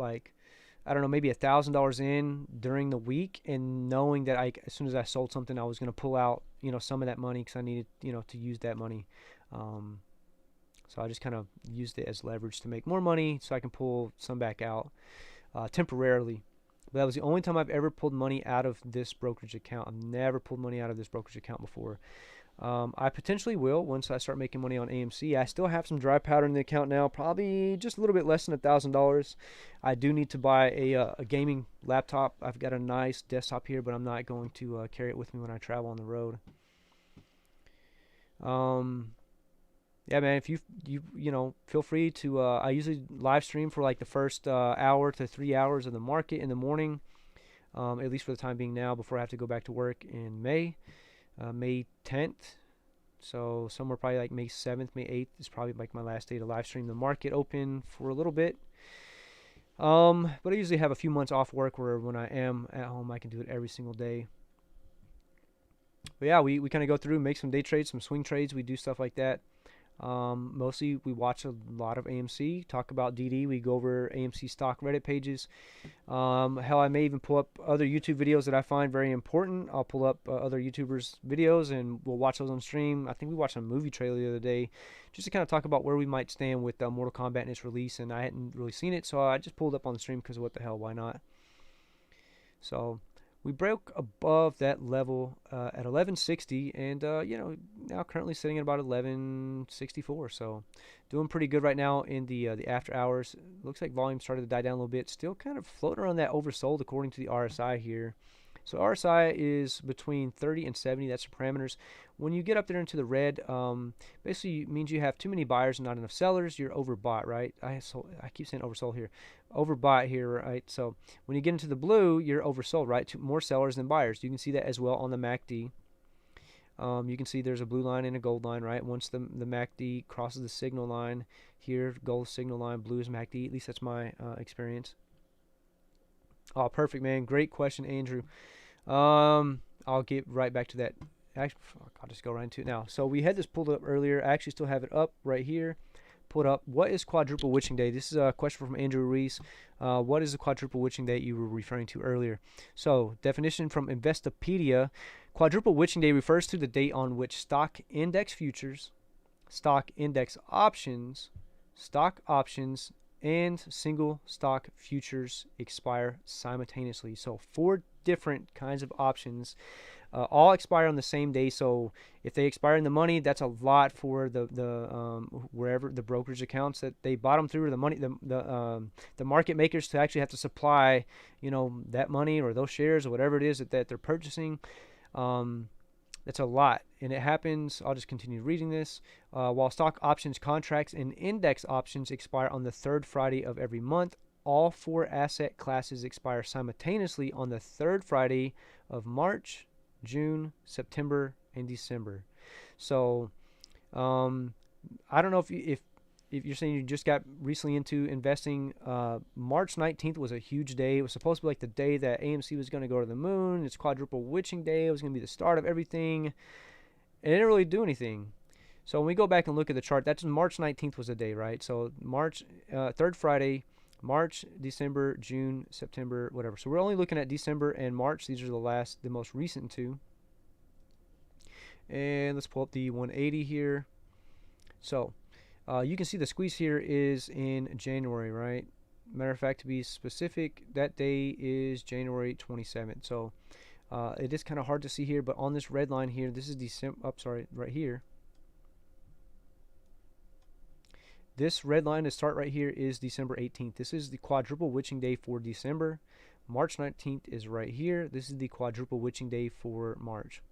I don't know, maybe $1,000 in during the week, and knowing that as soon as I sold something, I was going to pull out, some of that money because I needed, to use that money. So I just kind of used it as leverage to make more money so I can pull some back out temporarily. But that was the only time I've ever pulled money out of this brokerage account. I've never pulled money out of this brokerage account before. I potentially will once I start making money on AMC. I still have some dry powder in the account now, probably just a little bit less than $1,000. I do need to buy a gaming laptop. I've got a nice desktop here, but I'm not going to carry it with me when I travel on the road. Yeah, man, if you feel free to, I usually live stream for like the first hour to 3 hours of the market in the morning, at least for the time being now, before I have to go back to work in May 10th. So somewhere probably like May 7th, May 8th is probably like my last day to live stream the market open for a little bit. But I usually have a few months off work where when I am at home, I can do it every single day. But yeah, we kind of go through, make some day trades, some swing trades. We do stuff like that. Mostly we watch a lot of AMC, talk about DD. We go over AMC stock Reddit pages. Hell, I may even pull up other YouTube videos that I find very important. I'll pull up other YouTubers' videos and we'll watch those on stream. I think we watched a movie trailer the other day just to kind of talk about where we might stand with Mortal Kombat and its release, and I hadn't really seen it, so I just pulled up on the stream because what the hell, why not? So We broke above that level at 1160, and now currently sitting at about 1164. So doing pretty good right now in the after hours. Looks like volume started to die down a little bit. Still kind of floating around that oversold according to the RSI here. So RSI is between 30 and 70. That's the parameters. When you get up there into the red, basically means you have too many buyers and not enough sellers. You're overbought, right? I keep saying oversold here. Overbought here, right? So when you get into the blue, you're oversold, right? More sellers than buyers. You can see that as well on the MACD. You can see there's a blue line and a gold line, right? Once the MACD crosses the signal line here, gold signal line, blue is MACD. At least that's my experience. Oh, perfect, man. Great question, Andrew. I'll get right back to that. Actually, I'll just go right into it now. So we had this pulled up earlier. I actually still have it up right here. Pulled up. What is quadruple witching day? This is a question from Andrew Reese. What is the quadruple witching day you were referring to earlier? So definition from Investopedia. Quadruple witching day refers to the date on which stock index futures, stock index options, stock options, and single stock futures expire simultaneously. So 4 different kinds of options all expire on the same day. So if they expire in the money, that's a lot for the wherever the brokerage accounts that they bought them through, or the money the market makers to actually have to supply that money or those shares or whatever it is that they're purchasing. That's a lot, and it happens. I'll just continue reading this. While stock options contracts and index options expire on the 3rd Friday of every month, all 4 asset classes expire simultaneously on the 3rd Friday of March, June, September, and December. So I don't know if you're saying you just got recently into investing. March 19th was a huge day. It was supposed to be like the day that AMC was going to go to the moon. It's quadruple witching day. It was going to be the start of everything. And it didn't really do anything. So when we go back and look at the chart, that's March 19th was the day, right? So March, 3rd Friday, March, December, June, September, whatever. So we're only looking at December and March. These are the most recent 2. And let's pull up the 180 here. So you can see the squeeze here is in January, right? Matter of fact, to be specific, that day is January 27th. So it is kind of hard to see here, but on this red line here, this is December. Right here. This red line to start right here is December 18th. This is the quadruple witching day for December. March 19th is right here. This is the quadruple witching day for March.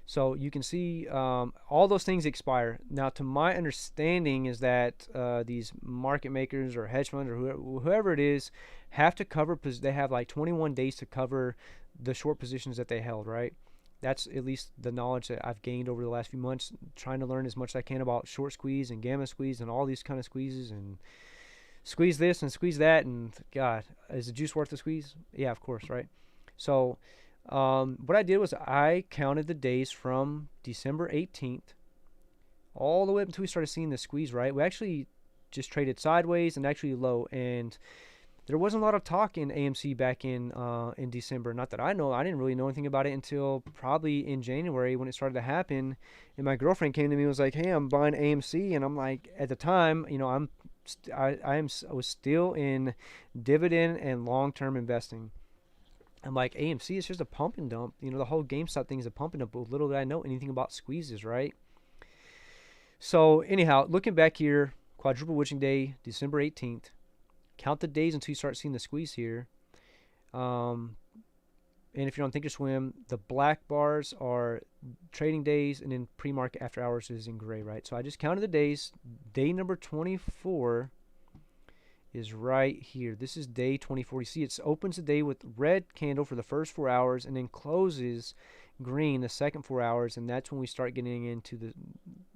So you can see all those things expire. Now, to my understanding is that these market makers or hedge funds or whoever it is have to cover, they have like 21 days to cover the short positions that they held, right? That's at least the knowledge that I've gained over the last few months, trying to learn as much as I can about short squeeze and gamma squeeze and all these kind of squeezes, and squeeze this and squeeze that, and God, is the juice worth the squeeze? Yeah, of course, right? So what I did was I counted the days from December 18th all the way up until we started seeing the squeeze, right? We actually just traded sideways and actually low, and there wasn't a lot of talk in AMC back in December. Not that I know. I didn't really know anything about it until probably in January when it started to happen. And my girlfriend came to me and was like, "Hey, I'm buying AMC," and I'm like, at the time, I was still in dividend and long-term investing. I'm like, AMC is just a pump and dump. The whole GameStop thing is a pump and dump. But little did I know anything about squeezes, right? So anyhow, looking back here, quadruple witching day, December 18th. Count the days until you start seeing the squeeze here. And if you're on Thinkorswim, the black bars are trading days, and then pre-market after hours is in gray, right? So I just counted the days. Day number 24 is right here. This is day 24. You see, it opens the day with red candle for the first 4 hours and then closes green the second 4 hours, and that's when we start getting into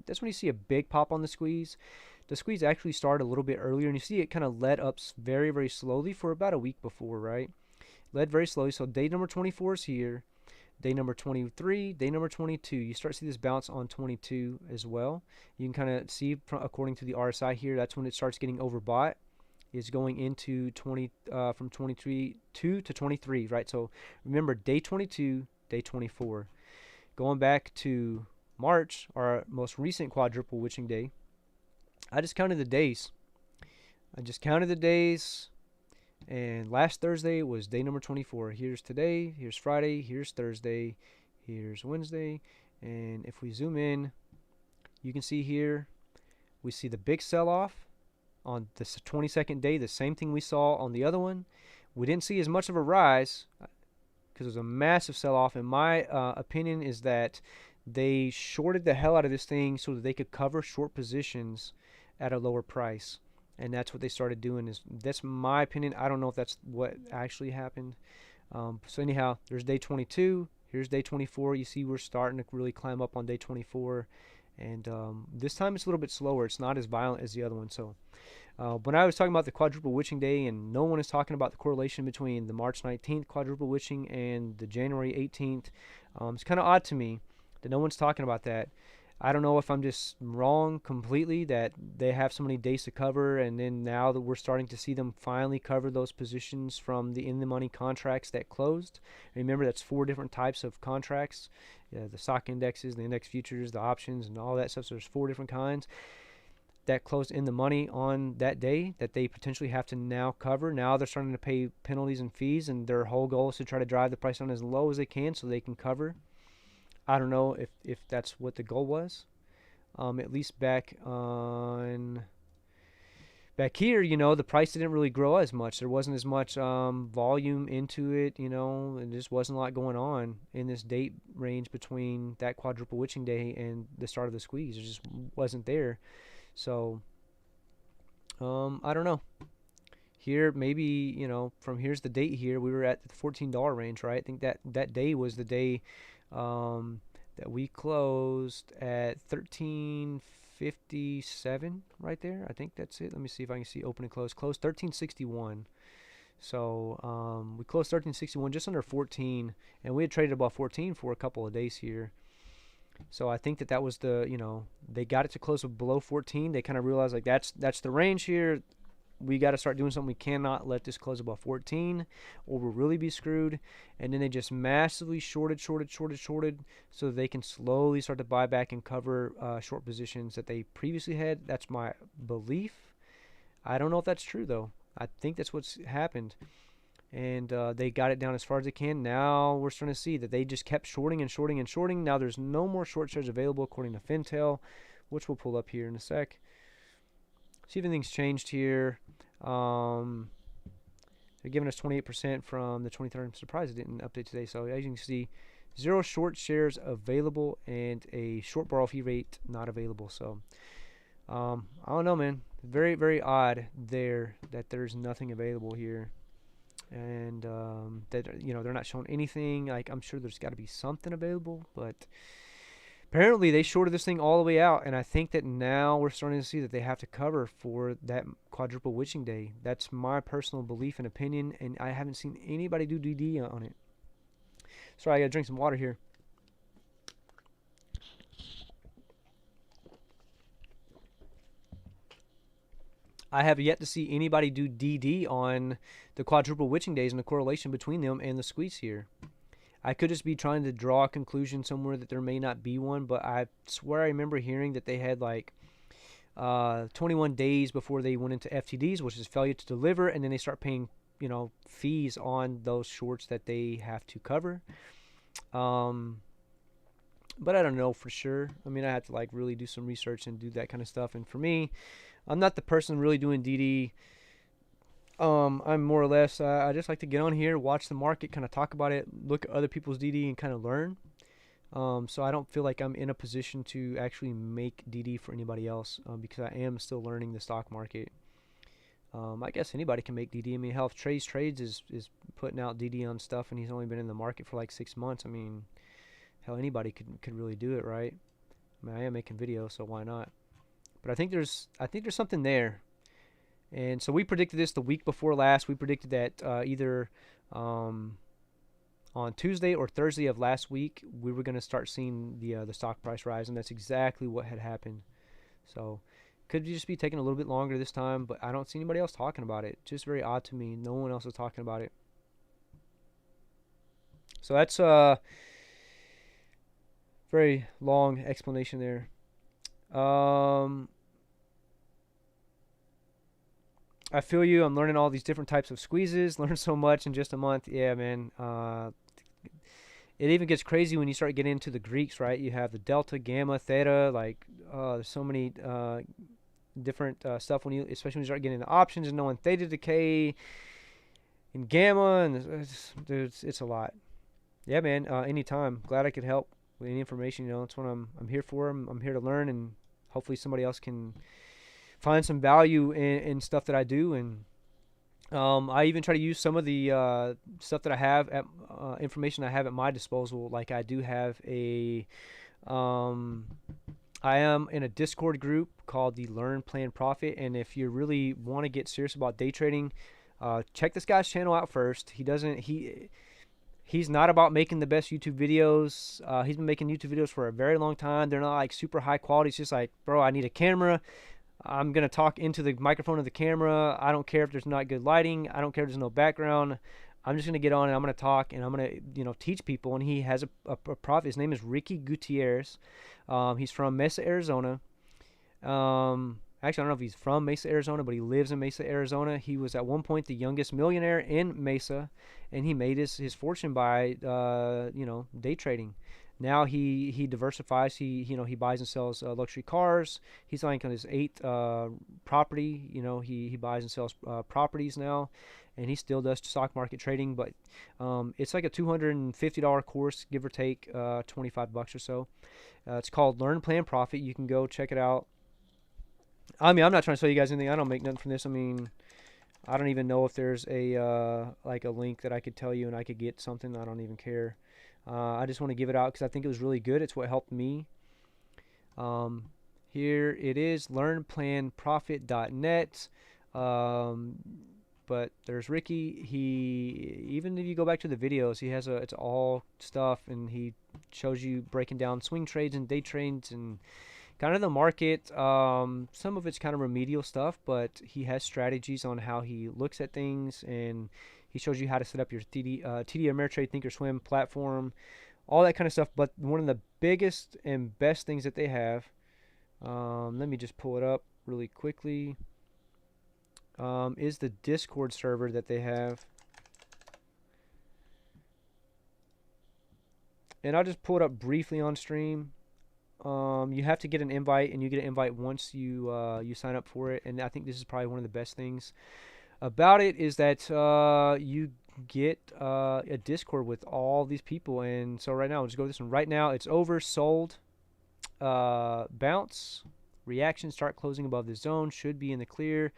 that's when you see a big pop on the squeeze. The squeeze actually started a little bit earlier, and you see it kind of led up very, very slowly for about a week before, right? Led very slowly. So day number 24 is here. Day number 23, day number 22. You start to see this bounce on 22 as well. You can kind of see, according to the RSI here, that's when it starts getting overbought. Is going into from 23 to 23, right? So remember, day 22, day 24. Going back to March, our most recent quadruple witching day, I just counted the days. And last Thursday was day number 24. Here's today, here's Friday, here's Thursday, here's Wednesday. And if we zoom in, you can see here, we see the big sell-off on this 22nd day, the same thing we saw on the other one. We didn't see as much of a rise because it was a massive sell-off. And my opinion is that they shorted the hell out of this thing so that they could cover short positions at a lower price. And that's what they started doing. That's my opinion. I don't know if that's what actually happened. So anyhow, there's day 22. Here's day 24. You see we're starting to really climb up on day 24. And this time it's a little bit slower. It's not as violent as the other one. So when I was talking about the quadruple witching day, and no one is talking about the correlation between the March 19th quadruple witching and the January 18th, it's kind of odd to me that no one's talking about that. I don't know if I'm just wrong completely that they have so many days to cover, and then now that we're starting to see them finally cover those positions from the in-the-money contracts that closed. Remember, that's 4 different types of contracts. The stock indexes, the index futures, the options, and all that stuff. So there's 4 different kinds that closed in the money on that day that they potentially have to now cover. Now they're starting to pay penalties and fees, and their whole goal is to try to drive the price down as low as they can so they can cover. I don't know if that's what the goal was. At least back here, the price didn't really grow as much. There wasn't as much volume into it, and just wasn't a lot going on in this date range between that quadruple witching day and the start of the squeeze. It just wasn't there. So, I don't know. Here, maybe, from here's the date here, we were at the $14 range, right? I think that day was the day that we closed at 1357 right there. I think that's it. Let me see if I can see open and close. Closed 1361. So we closed 1361, just under 14, and we had traded above 14 for a couple of days here. So I think that was they got it to close below 14. They kind of realized like that's the range here. We got to start doing something. We cannot let this close above 14 or we'll really be screwed. And then they just massively shorted so that they can slowly start to buy back and cover short positions that they previously had. That's my belief. I don't know if that's true, though. I think that's what's happened. And they got it down as far as they can. Now we're starting to see that they just kept shorting and shorting and shorting. Now there's no more short shares available according to Fintel, which we'll pull up here in a sec. See if anything's changed here. They're giving us 28% from the 23rd. I'm surprised it didn't update today. So as you can see, 0 short shares available and a short borrow fee rate not available. So I don't know, man. Very, very odd there that there's nothing available here. And that they're not showing anything. Like, I'm sure there's got to be something available, but apparently they shorted this thing all the way out, and I think that now we're starting to see that they have to cover for that quadruple witching day. That's my personal belief and opinion, and I haven't seen anybody do DD on it. Sorry, I gotta drink some water here. I have yet to see anybody do DD on the quadruple witching days and the correlation between them and the squeeze here. I could just be trying to draw a conclusion somewhere that there may not be one, but I swear I remember hearing that they had like 21 days before they went into FTDs, which is failure to deliver, and then they start paying, fees on those shorts that they have to cover. But I don't know for sure. I mean, I have to like really do some research and do that kind of stuff. And for me, I'm not the person really doing DD. I'm more or less, I just like to get on here, watch the market, kind of talk about it, look at other people's DD and kind of learn. So I don't feel like I'm in a position to actually make DD for anybody else because I am still learning the stock market. I guess anybody can make DD. I mean, hell, if Trades is putting out DD on stuff and he's only been in the market for like 6 months. I mean, hell, anybody could really do it, right? I mean, I am making videos, so why not? But I think there's something there. And so we predicted this the week before last. We predicted that either on Tuesday or Thursday of last week, we were going to start seeing the stock price rise, and that's exactly what had happened. So could just be taking a little bit longer this time, but I don't see anybody else talking about it. Just very odd to me. No one else is talking about it. So that's a very long explanation there. I feel you. I'm learning all these different types of squeezes. Learned so much in just a month. Yeah, man. It even gets crazy when you start getting into the Greeks, right? You have the delta, gamma, theta. Like, there's so many different stuff when you, especially when you start getting into options and knowing theta decay and gamma, and it's a lot. Yeah, man. Anytime. Glad I could help with any information. You know, that's what I'm here for. I'm here to learn, and hopefully somebody else can find some value in stuff that I do. And I even try to use some of the stuff that I have at information I have at my disposal. Like I do have um, I am in a Discord group called the Learn Plan Profit, and if you really want to get serious about day trading, check this guy's channel out first. He's not about making the best YouTube videos. He's been making YouTube videos for a very long time. They're not like super high quality. It's just like, bro, I need a camera. I'm gonna talk into the microphone of the camera. I don't care if there's not good lighting. I don't care if there's no background. I'm just gonna get on and I'm gonna talk and I'm gonna teach people. And he has a prof. His name is Ricky Gutierrez. He's from Mesa, Arizona. Actually, I don't know if he's from Mesa, Arizona, but he lives in Mesa, Arizona. He was at one point the youngest millionaire in Mesa, and he made his fortune by day trading. Now he diversifies. He buys and sells luxury cars. He's like on his eighth property. He buys and sells properties now, and he still does stock market trading. But it's like a $250 course, give or take, $25 or so. It's called Learn Plan Profit. You can go check it out. I mean, I'm not trying to sell you guys anything. I don't make nothing from this. I mean, I don't even know if there's a like a link that I could tell you and I could get something. I don't even care. I just want to give it out because I think it was really good. It's what helped me. Here it is, learnplanprofit.net. But there's Ricky. Even if you go back to the videos, he has it's all stuff, and he shows you breaking down swing trades and day trades and kind of the market. Some of it's kind of remedial stuff, but he has strategies on how he looks at things, and he shows you how to set up your TD Ameritrade Thinkorswim platform, all that kind of stuff. But one of the biggest and best things that they have, let me just pull it up really quickly, is the Discord server that they have. And I'll just pull it up briefly on stream. You have to get an invite, and you get an invite once you sign up for it. And I think this is probably one of the best things about it is that you get a Discord with all these people. And so right now, I'll just go to this one. Right now, it's oversold. Bounce, reaction, start closing above the zone, should be in the clear.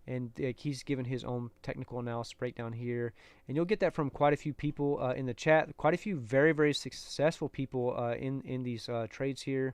And he's given his own technical analysis breakdown here, and you'll get that from quite a few people in the chat. Quite a few very, very successful people in these trades here.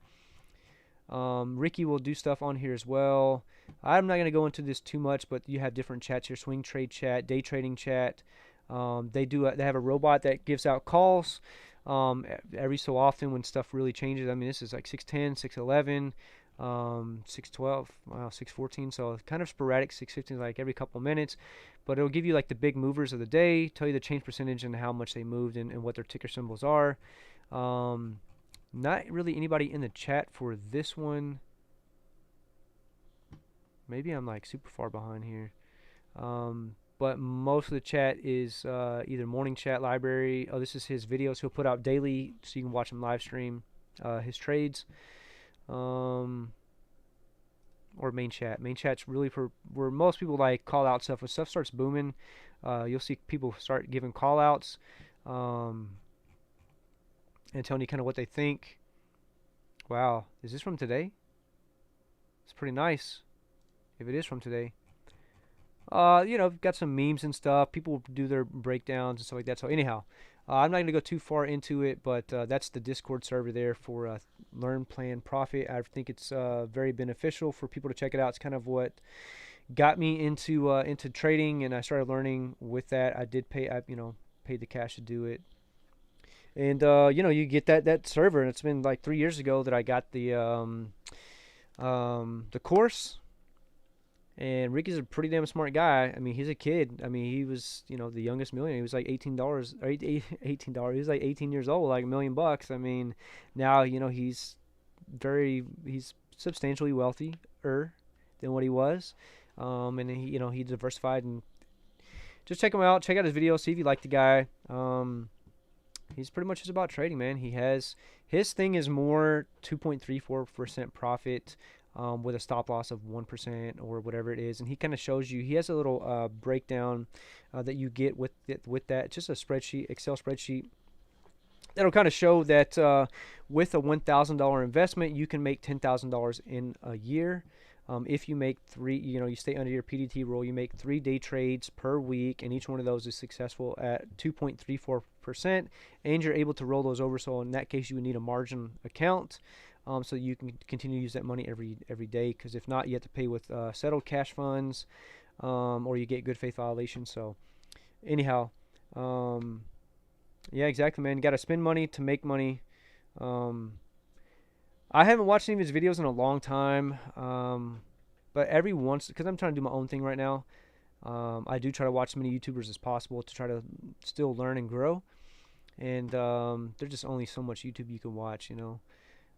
Ricky will do stuff on here as well. I'm not going to go into this too much, but you have different chats here: swing trade chat, day trading chat. They have a robot that gives out calls every so often when stuff really changes. I mean, this is like 610, 611. 612, 614, so kind of sporadic. 615 like every couple minutes, but it'll give you like the big movers of the day, tell you the change percentage and how much they moved, and what their ticker symbols are. Not really anybody in the chat for this one. Maybe I'm like super far behind here, but most of the chat is either morning chat library. Oh, this is his videos he'll put out daily, so you can watch him live stream his trades. Or main chat. Main chat's really for where most people like call out stuff. When stuff starts booming, you'll see people start giving call outs and telling you kind of what they think. Wow, is this from today? It's pretty nice if it is from today. Got some memes and stuff. People do their breakdowns and stuff like that. So anyhow, I'm not going to go too far into it, but that's the Discord server there for Learn Plan Profit. I think it's very beneficial for people to check it out. It's kind of what got me into trading, and I started learning with that. I did pay, paid the cash to do it, and you get that server, and it's been like 3 years ago that I got the course. And Ricky's a pretty damn smart guy. I mean, he's a kid. I mean, he was, the youngest millionaire. He was like $18, or $18. He was like 18 years old, like $1,000,000. I mean, now, he's substantially wealthier than what he was. and he, he diversified. And just check him out. Check out his video. See if you like the guy. He's pretty much just about trading, man. His thing is more 2.34% profit with a stop loss of 1% or whatever it is. And he kind of shows you. He has a little breakdown that you get with that. It's just a spreadsheet, Excel spreadsheet. That'll kind of show that with a $1,000 investment, you can make $10,000 in a year. If you make you stay under your PDT rule, you make 3 day trades per week, and each one of those is successful at 2.34%, and you're able to roll those over. So in that case, you would need a margin account, so you can continue to use that money every day. Because if not, you have to pay with settled cash funds, or you get good faith violations. So anyhow, yeah, exactly, man. You got to spend money to make money. I haven't watched any of his videos in a long time, but every once, because I'm trying to do my own thing right now, I do try to watch as many YouTubers as possible to try to still learn and grow. And there's just only so much YouTube you can watch,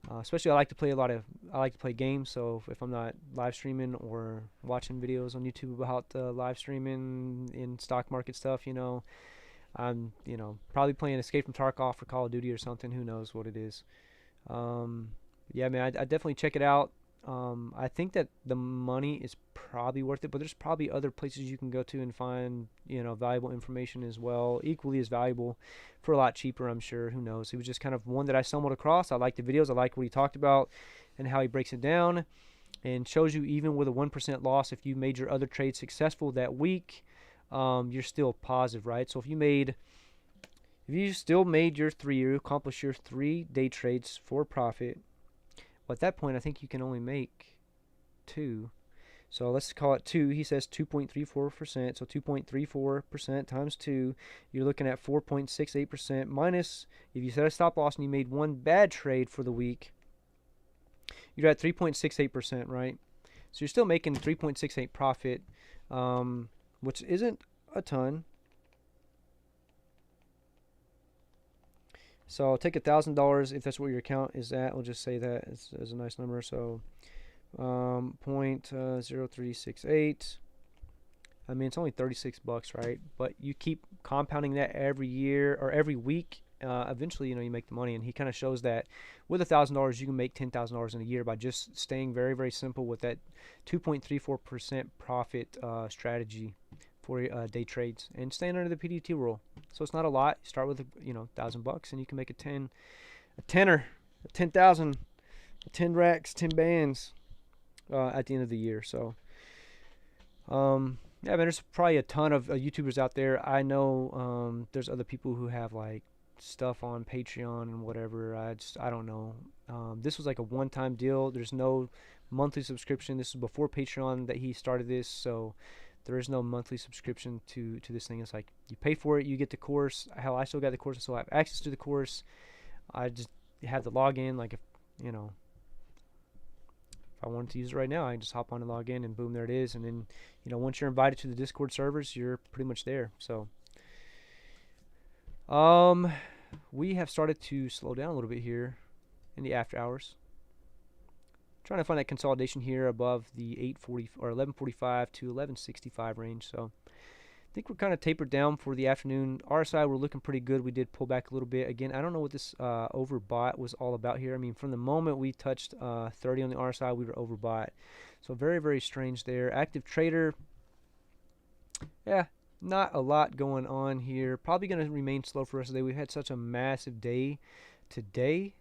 Especially I like to play games. So if I'm not live streaming or watching videos on YouTube about live streaming in stock market stuff, I'm probably playing Escape from Tarkov or Call of Duty or something. Who knows what it is. Yeah, man, I definitely check it out. I think that the money is probably worth it, but there's probably other places you can go to and find, valuable information as well, equally as valuable, for a lot cheaper, I'm sure. Who knows? It was just kind of one that I stumbled across. I like the videos. I like what he talked about and how he breaks it down and shows you even with a 1% loss, if you made your other trades successful that week, you're still positive, right? So if you still made you accomplished your 3 day trades for profit. Well, at that point, I think you can only make 2. So let's call it 2. He says 2.34%. So 2.34% times 2, you're looking at 4.68% minus, if you set a stop loss and you made 1 bad trade for the week, you're at 3.68%, right? So you're still making 3.68 profit, which isn't a ton. So I'll take $1,000 if that's what your account is at. We'll just say that as a nice number. So 0.0368. I mean, it's only $36, right? But you keep compounding that every year or every week. Eventually, you make the money. And he kind of shows that with $1,000, you can make $10,000 in a year by just staying very, very simple with that 2.34% profit strategy for day trades and staying under the PDT rule. So it's not a lot. You start with $1,000 and you can make a tenner, 10,000, 10 racks, 10 bands at the end of the year. So yeah, man, there's probably a ton of YouTubers out there. I know there's other people who have like stuff on Patreon and whatever. I don't know. This was like a one-time deal. There's no monthly subscription. This is before Patreon that he started this, so there is no monthly subscription to this thing. It's like you pay for it, you get the course. Hell, I still got the course, so I have access to the course. I just have the login. Like if I wanted to use it right now, I can just hop on and log in, and boom, there it is. And then once you're invited to the Discord servers, you're pretty much there. So we have started to slow down a little bit here in the after hours. Trying to find that consolidation here above the 840 or 1145 to 1165 range. So I think we're kind of tapered down for the afternoon. RSI, we're looking pretty good. We did pull back a little bit. Again, I don't know what this overbought was all about here. I mean, from the moment we touched 30 on the RSI, we were overbought. So very, very strange there. Active trader, yeah, not a lot going on here. Probably going to remain slow for the rest of the day. We had such a massive day today.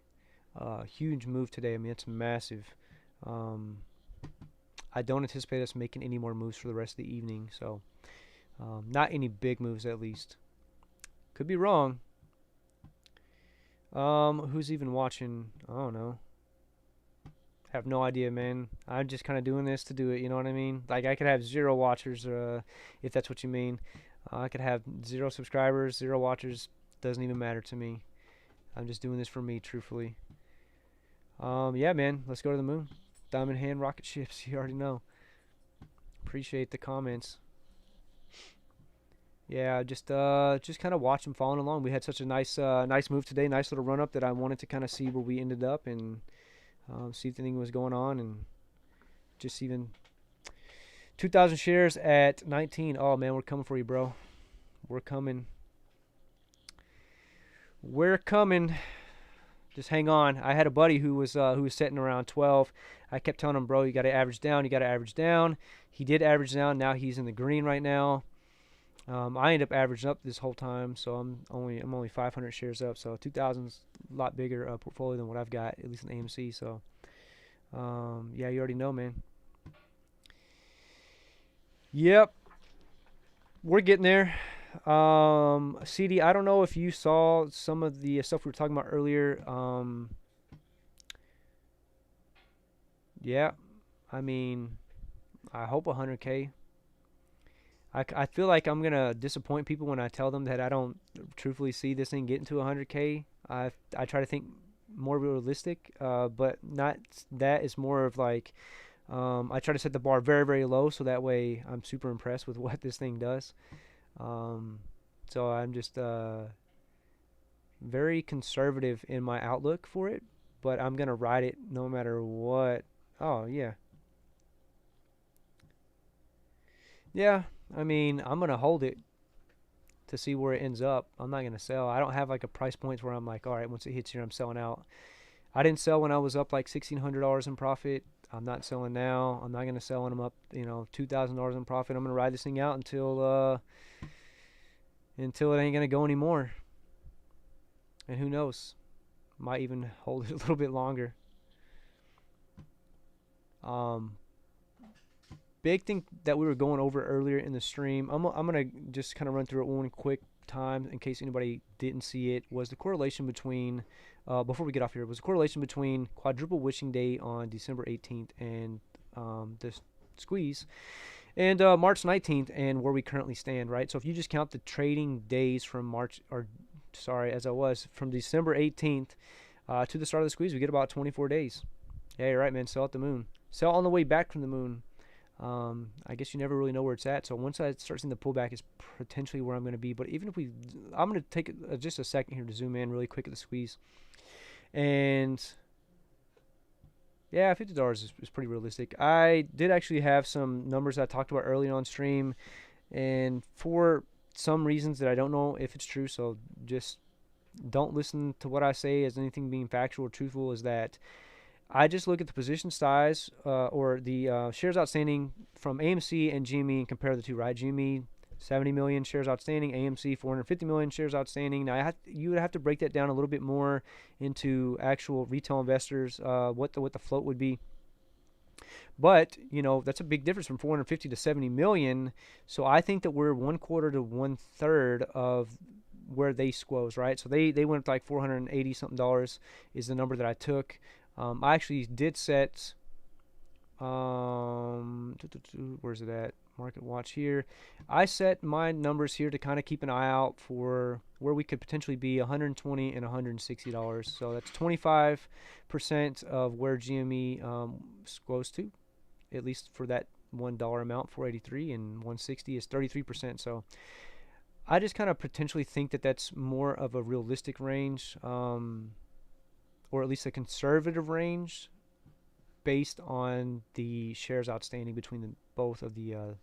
Huge move today. I mean, it's massive. I don't anticipate us making any more moves for the rest of the evening, so not any big moves at least. Could be wrong. Who's even watching? I don't know. Have no idea, man. I'm just kind of doing this to do it, you know what I mean? Like, I could have 0 watchers, if that's what you mean. I could have 0 subscribers, 0 watchers. Doesn't even matter to me. I'm just doing this for me, truthfully. Yeah, man. Let's go to the moon. Diamond hand rocket ships. You already know. Appreciate the comments. Yeah, just kind of watch them following along. We had such a nice move today, nice little run up that I wanted to kind of see where we ended up and see if anything was going on, and just even 2,000 shares at 19. Oh man, we're coming for you, bro. We're coming. We're coming. Just hang on. I had a buddy who was sitting around 12. I kept telling him, bro, you got to average down. You got to average down. He did average down. Now he's in the green right now. I ended up averaging up this whole time, so I'm only 500 shares up. So 2,000's a lot bigger portfolio than what I've got, at least in AMC. So yeah, you already know, man. Yep, we're getting there. CD, I don't know if you saw some of the stuff we were talking about earlier. Yeah, I mean, I hope 100K. I feel like I'm gonna disappoint people when I tell them that I don't truthfully see this thing getting to 100K. I try to think more realistic, but not that. Is more of like I try to set the bar very very low so that way I'm super impressed with what this thing does. Um, so I'm just very conservative in my outlook for it, but I'm gonna ride it no matter what. Oh yeah, yeah. I mean, I'm gonna hold it to see where it ends up. I'm not gonna sell. I don't have like a price point where I'm like, all right, once it hits here, I'm selling out. I didn't sell when I was up like $1,600 in profit. I'm not selling now. I'm not gonna sell when I'm up, $2,000 in profit. I'm gonna ride this thing out until it ain't gonna go anymore. And who knows? Might even hold it a little bit longer. Um, Big thing that we were going over earlier in the stream. I'm gonna just kind of run through it one quick time in case anybody didn't see it. Was the correlation between before we get off here was the correlation between quadruple wishing day on December 18th and this squeeze and March 19th and where we currently stand, right? So if you just count the trading days from from December 18th to the start of the squeeze, we get about 24 days. Yeah, you're right, man. Sell at the moon. Sell on the way back from the moon. I guess you never really know where it's at. So once I start seeing the pullback is potentially where I'm going to be. But even if I'm going to take just a second here to zoom in really quick at the squeeze. And yeah, $50 is pretty realistic. I did actually have some numbers I talked about earlier on stream. And for some reasons that I don't know if it's true, so just don't listen to what I say as anything being factual or truthful, is that I just look at the position size or the shares outstanding from AMC and GME and compare the two, right? GME, 70 million shares outstanding, AMC, 450 million shares outstanding. Now, you would have to break that down a little bit more into actual retail investors, what the float would be. But, that's a big difference from 450 to 70 million. So I think that we're 1/4 to 1/3 of where they squoze, right? So they went up like $480 something is the number that I took. I actually did set, where's it at? Market watch here. I set my numbers here to kind of keep an eye out for where we could potentially be $120 and $160. So that's 25% of where GME goes to, at least for that $1 amount, 483, and 160 is 33%. So I just kind of potentially think that that's more of a realistic range. Or at least a conservative range based on the shares outstanding between both of the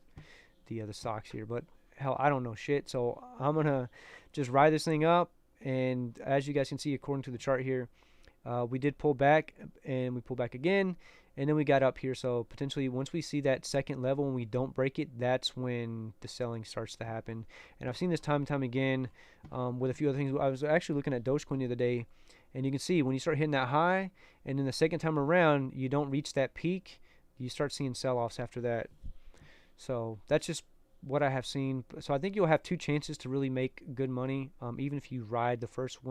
stocks here. But hell, I don't know shit, so I'm gonna just ride this thing up. And as you guys can see, according to the chart here, we did pull back and we pulled back again, and then we got up here. So potentially, once we see that second level and we don't break it, that's when the selling starts to happen. And I've seen this time and time again with a few other things. I was actually looking at Dogecoin the other day. And you can see when you start hitting that high, and then the second time around, you don't reach that peak, you start seeing sell-offs after that. So that's just what I have seen. So I think you'll have two chances to really make good money, even if you ride the first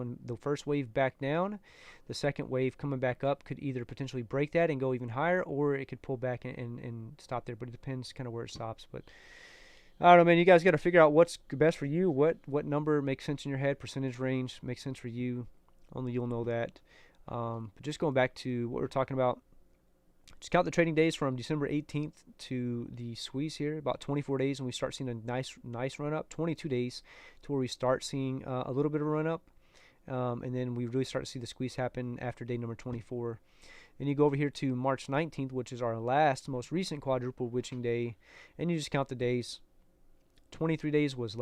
wave back down. The second wave coming back up could either potentially break that and go even higher, or it could pull back and stop there. But it depends kind of where it stops. But I don't know, man. You guys got to figure out what's best for you. What number makes sense in your head, percentage range makes sense for you. Only you'll know that. But just going back to what we're talking about, just count the trading days from December 18th to the squeeze here, about 24 days, and we start seeing a nice run up. 22 days to where we start seeing a little bit of a run up, and then we really start to see the squeeze happen after day number 24. and you go over here to March 19th, which is our most recent quadruple witching day, and you just count the days. 24 days was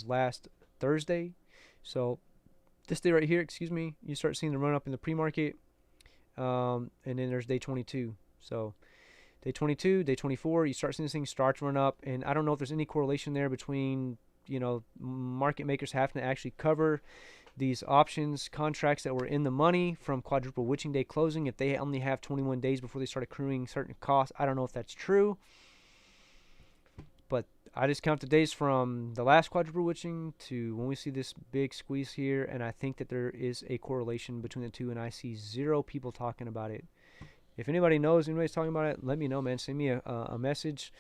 last Thursday. So this day right here, excuse me, you start seeing the run up in the pre-market, and then there's day 22. So day 22, day 24, you start seeing this thing start to run up, and I don't know if there's any correlation there between market makers having to actually cover these options contracts that were in the money from quadruple witching day closing if they only have 21 days before they start accruing certain costs. I don't know if that's true, but I just count the days from the last quadruple witching to when we see this big squeeze here, and I think that there is a correlation between the two, and I see zero people talking about it. If anybody knows, anybody's talking about it, let me know, man. Send me a message.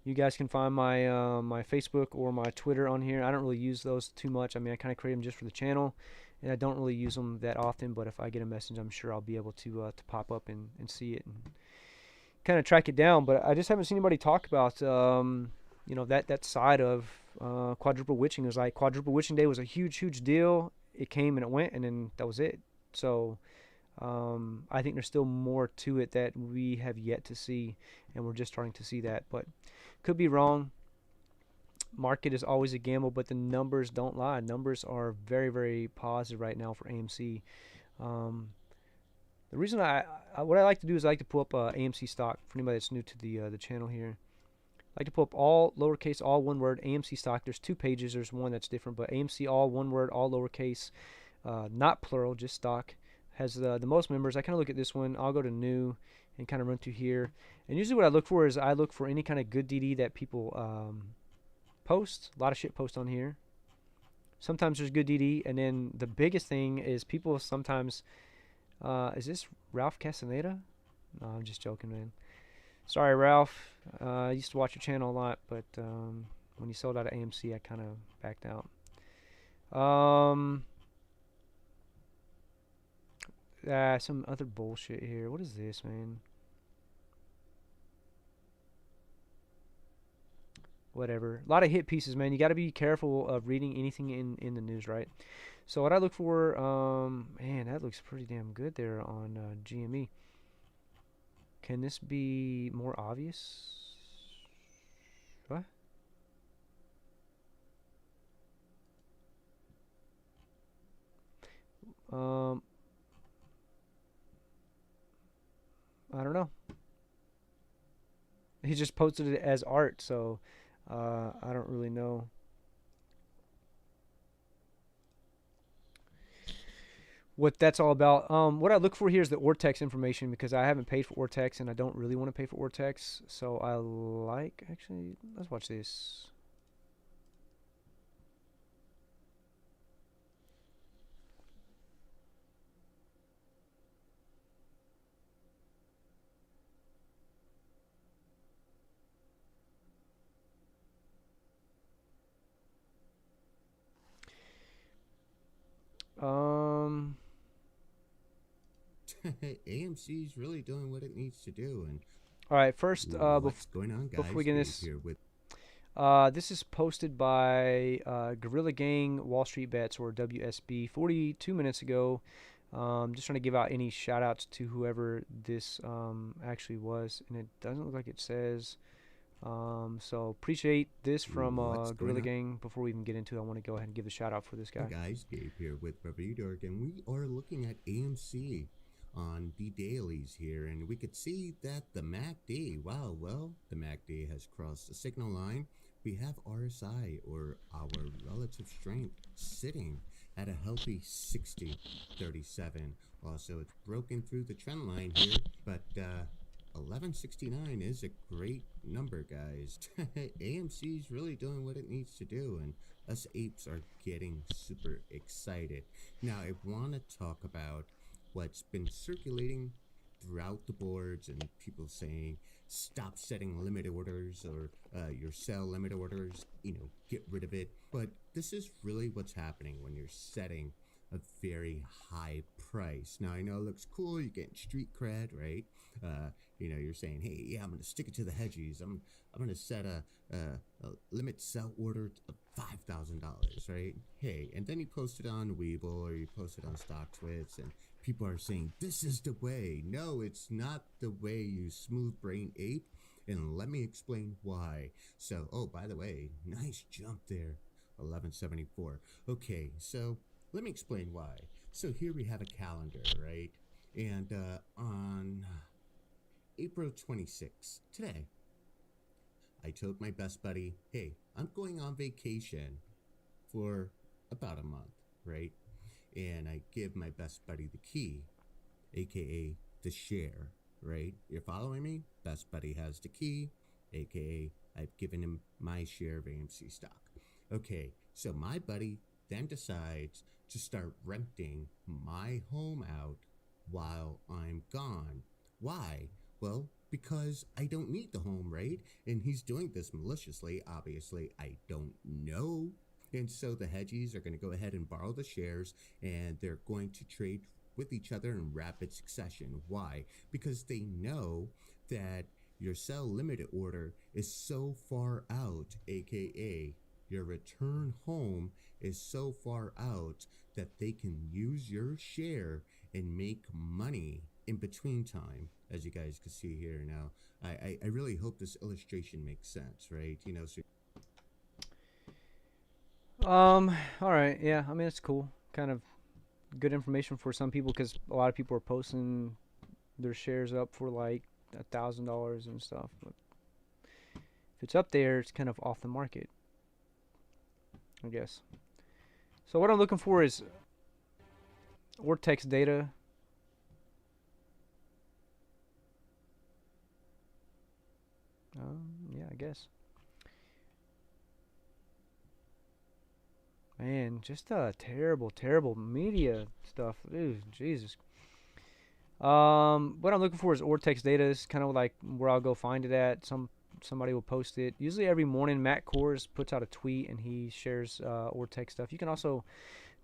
You guys can find my my Facebook or my Twitter on here. I don't really use those too much. I mean, I kind of create them just for the channel, and I don't really use them that often. But if I get a message, I'm sure I'll be able to pop up and see it and kind of track it down. But I just haven't seen anybody talk about that side of quadruple witching. It was like quadruple witching day was a huge deal. It came and it went, and then that was it. So I think there's still more to it that we have yet to see, and we're just starting to see that. But could be wrong. Market is always a gamble, but the numbers don't lie. Numbers are very positive right now for AMC. The reason what I like to do is I like to pull up AMC stock for anybody that's new to the channel here. I like to pull up all lowercase, all one word AMC stock. There's two pages. There's one that's different, but AMC all one word, all lowercase, not plural, just stock. Has the most members. I kind of look at this one. I'll go to new and kind of run through here. And usually what I look for is I look for any kind of good DD that people post. A lot of shit post on here. Sometimes there's good DD, and then the biggest thing is people sometimes. Is this Ralph Castaneda? No, I'm just joking, man. Sorry, Ralph. I used to watch your channel a lot, but when you sold out of AMC, I kind of backed out. Some other bullshit here. What is this, man? Whatever. A lot of hit pieces, man. You got to be careful of reading anything in the news, right? So what I look for, man, that looks pretty damn good there on GME. Can this be more obvious? What? I don't know. He just posted it as art, so I don't really know. What that's all about. What I look for here is the Ortex information because I haven't paid for Ortex and I don't really want to pay for Ortex. So I actually, let's watch this. AMC's really doing what it needs to do. And all right, first, what's going on, guys? before we get this, here with this is posted by Gorilla Gang Wall Street Bets, or WSB, 42 minutes ago. Just trying to give out any shout outs to whoever this actually was, and it doesn't look like it says. So appreciate this from Gorilla Gang. Before we even get into it, I want to go ahead and give a shout out for this guy. Hey guys, Gabe here with Review Dork, and we are looking at AMC on the dailies here, and we could see that the MACD, wow, well, the MACD has crossed the signal line. We have RSI, or our relative strength, sitting at a healthy 60.37. Also, it's broken through the trend line here, but 1169 is a great number, guys. AMC's really doing what it needs to do, and us apes are getting super excited. Now, I want to talk about what's been circulating throughout the boards and people saying, stop setting limit orders, or your sell limit orders, get rid of it. But this is really what's happening when you're setting a very high price. Now, I know it looks cool, you're getting street cred, right? You're saying, hey, yeah, I'm going to stick it to the hedgies. I'm going to set a limit sell order $5,000, right? Hey, and then you post it on Weeble or you post it on StockTwits, and people are saying, this is the way. No, it's not the way, you smooth brain ape. And let me explain why. So, oh, by the way, nice jump there, 1174. Okay, so let me explain why. So here we have a calendar, right? And on April 26th, today, I told my best buddy, hey, I'm going on vacation for about a month, right? And I give my best buddy the key, aka the share, right? You're following me? Best buddy has the key, aka I've given him my share of AMC stock. Okay, so my buddy then decides to start renting my home out while I'm gone. Why? Well, because I don't need the home, right? And he's doing this maliciously. Obviously, I don't know. And so the hedgies are going to go ahead and borrow the shares, and they're going to trade with each other in rapid succession. Why? Because they know that your sell limited order is so far out, aka your return home is so far out that they can use your share and make money in between time, as you guys can see here now. I really hope this illustration makes sense, right? So All right. Yeah. I mean, it's cool. Kind of good information for some people because a lot of people are posting their shares up for like $1,000 and stuff. But if it's up there, it's kind of off the market, I guess. So what I'm looking for is Ortex data. Yeah, I guess. Man, just terrible, terrible media stuff. Ooh, Jesus. What I'm looking for is Ortex data. Is kind of like where I'll go find it at. Somebody will post it. Usually every morning, Matt Kors puts out a tweet and he shares Ortex stuff. You can also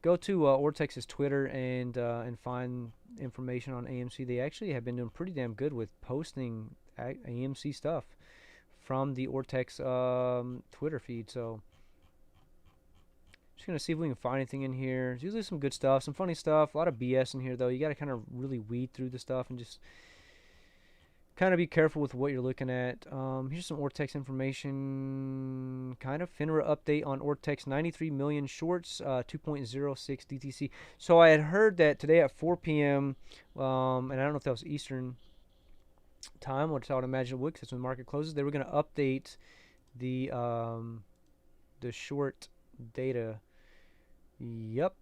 go to Ortex's Twitter and find information on AMC. They actually have been doing pretty damn good with posting AMC stuff from the Ortex Twitter feed. So just gonna see if we can find anything in here. There's usually some good stuff, some funny stuff, a lot of BS in here though. You gotta kind of really weed through the stuff and just kind of be careful with what you're looking at. Here's some Ortex information. Kind of FINRA update on Ortex 93 million shorts, 2.06 DTC. So I had heard that today at 4 p.m. And I don't know if that was Eastern time, which I would imagine it would, because that's when the market closes. They were going to update the short data. Yep.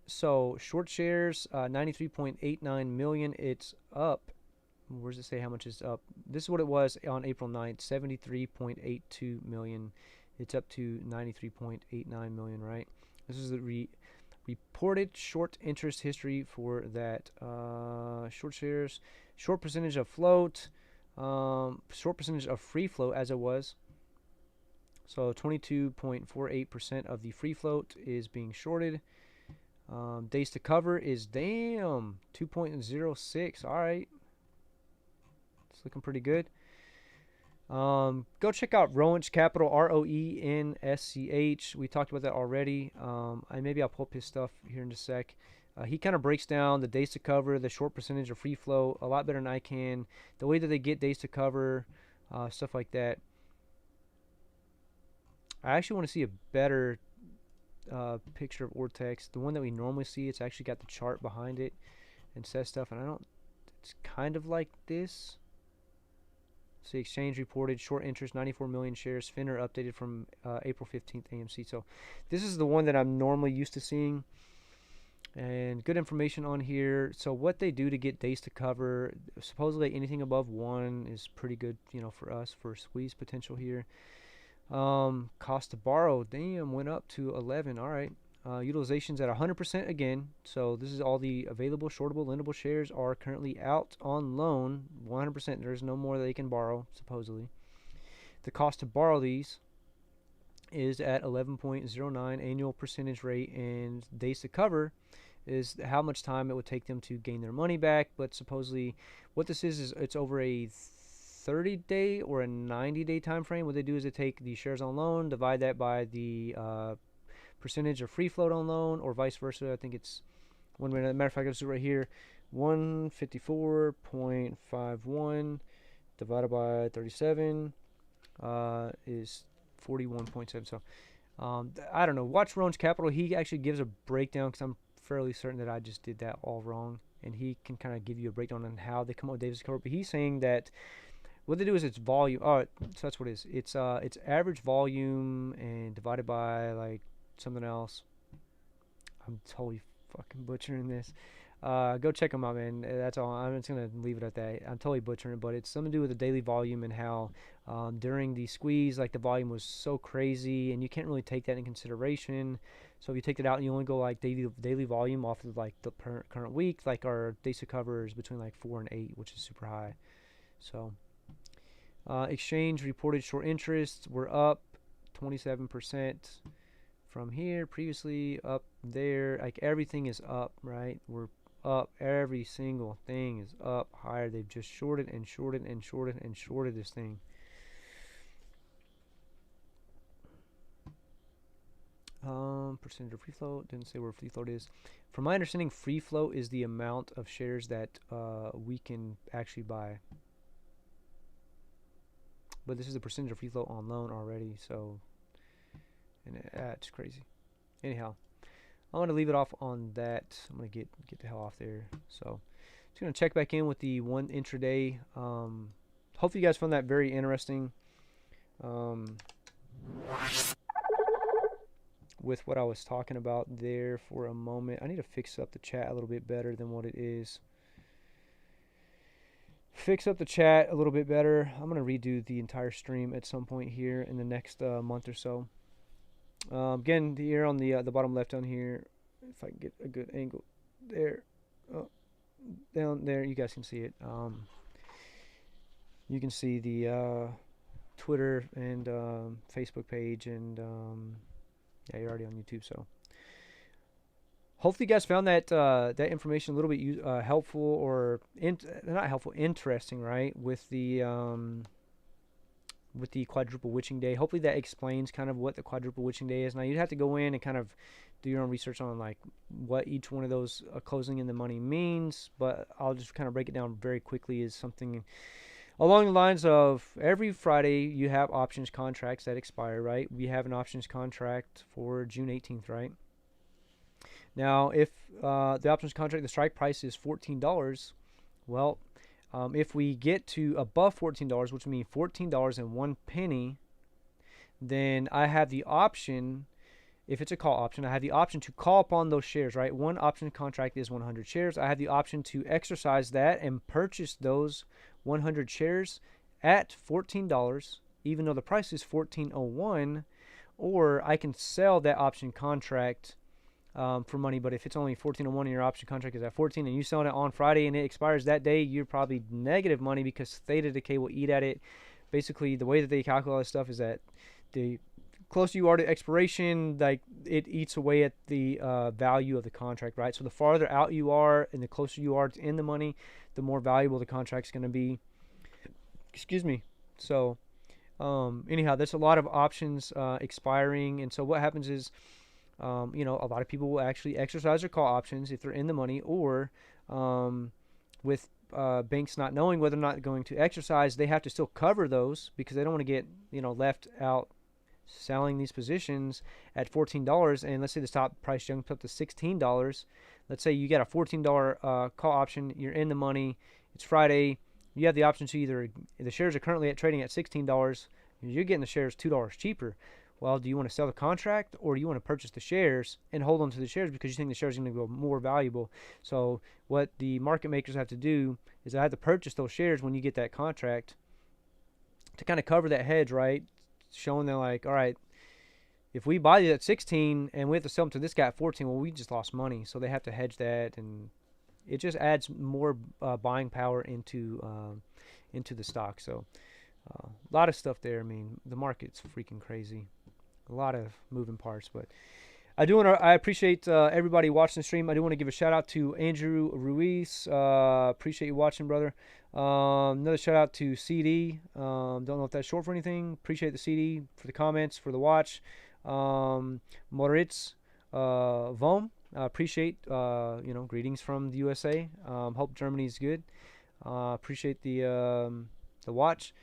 So short shares, 93.89 million. It's up. Where does it say how much is up? This is what it was on April 9th, 73.82 million. It's up to 93.89 million, right? This is the reported short interest history for that. Short shares, short percentage of float, short percentage of free float as it was. So 22.48% of the free float is being shorted. Days to cover is 2.06. All right. It's looking pretty good. Go check out Roensch Capital, Roensch. We talked about that already. Maybe I'll pull up his stuff here in a sec. He kind of breaks down the days to cover, the short percentage of free flow, a lot better than I can. The way that they get days to cover, stuff like that. I actually want to see a better picture of Ortex. The one that we normally see, it's actually got the chart behind it and says stuff, and I don't. It's kind of like this. See, exchange reported short interest 94 million shares. FINRA updated from April 15th AMC. So this is the one that I'm normally used to seeing. And good information on here. So what they do to get days to cover, supposedly anything above 1 is pretty good, for us for squeeze potential here. Cost to borrow, damn, went up to 11. All right. Utilization's at 100% again. So this is all the available shortable, lendable shares are currently out on loan. 100%. There's no more that they can borrow, supposedly. The cost to borrow these is at 11.09 annual percentage rate, and days to cover is how much time it would take them to gain their money back. But supposedly what this is it's over a 30-day or a 90-day time frame. What they do is they take the shares on loan, divide that by the percentage of free float on loan, or vice versa. I think it's one way. Matter of fact, I'll do it right here. 154.51 divided by 37 is 41.7. So I don't know. Watch Roan's Capital. He actually gives a breakdown, because I'm fairly certain that I just did that all wrong. And he can kind of give you a breakdown on how they come up with Davis cover. But he's saying that what they do is it's volume. Oh, so that's what it is. It's average volume and divided by like something else. I'm totally fucking butchering this. Go check them out, man. That's all. I'm just gonna leave it at that. I'm totally butchering it, but it's something to do with the daily volume and how during the squeeze, like the volume was so crazy, and you can't really take that in consideration. So if you take it out and you only go like daily volume off of like the current week, like our days to cover is between like 4 and 8, which is super high. So exchange reported short interests were up 27% from here. Previously up there, like everything is up, right? We're up. Every single thing is up higher. They've just shorted and shorted and shorted and shorted this thing. Percentage of free float, didn't say where free float is. From my understanding, free float is the amount of shares that we can actually buy. But this is the percentage of free float on loan already, so, and it's crazy. Anyhow, I'm going to leave it off on that. I'm going to get the hell off there. So, just going to check back in with the one intraday. Hopefully you guys found that very interesting. With what I was talking about there for a moment. I need to fix up the chat a little bit better than what it is. Fix up the chat a little bit better. I'm going to redo the entire stream at some point here in the next month or so. Again, here on the bottom left down here, if I can get a good angle there, down there, you guys can see it. You can see the Twitter and Facebook page, and yeah, you're already on YouTube, so hopefully you guys found that that information a little bit helpful, or not helpful, interesting, right? With the quadruple witching day. Hopefully that explains kind of what the quadruple witching day is. Now you'd have to go in and kind of do your own research on like what each one of those closing in the money means, but I'll just kind of break it down very quickly. Is something along the lines of every Friday you have options contracts that expire, right? We have an options contract for June 18th, right? Now, if the options contract, the strike price is $14, well, if we get to above $14, which would mean $14.01, then I have the option, if it's a call option, I have the option to call upon those shares, right? One option contract is 100 shares. I have the option to exercise that and purchase those 100 shares at $14, even though the price is $14.01, or I can sell that option contract for money. But if it's only $14.01 and your option contract is at 14 and you sell it on Friday and it expires that day, you're probably negative money because theta decay will eat at it. Basically, the way that they calculate this stuff is that the closer you are to expiration, like it eats away at the value of the contract, right? So the farther out you are and the closer you are to in the money, the more valuable the contract's going to be. Excuse me. So anyhow, there's a lot of options expiring, and so what happens is, a lot of people will actually exercise their call options if they're in the money, or with banks not knowing whether or not going to exercise, they have to still cover those because they don't want to get left out selling these positions at $14. And let's say the stop price jumps up to $16. Let's say you get a $14 call option, you're in the money, it's Friday, you have the option to either, the shares are currently trading at $16, you're getting the shares $2 cheaper. Well, do you want to sell the contract, or do you want to purchase the shares and hold on to the shares because you think the shares are going to go more valuable? So what the market makers have to do is they have to purchase those shares when you get that contract to kind of cover that hedge, right? Showing them like, all right, if we buy it at 16 and we have to sell them to this guy at 14, well, we just lost money. So they have to hedge that, and it just adds more buying power into the stock. So a lot of stuff there. I mean, the market's freaking crazy. A lot of moving parts, but I appreciate everybody watching the stream. I do want to give a shout out to Andrew Ruiz. Appreciate you watching, brother. Another shout out to CD. Don't know if that's short for anything. Appreciate the CD for the comments, for the watch. Moritz Vom. Appreciate greetings from the USA. Hope Germany's good. Appreciate the watch.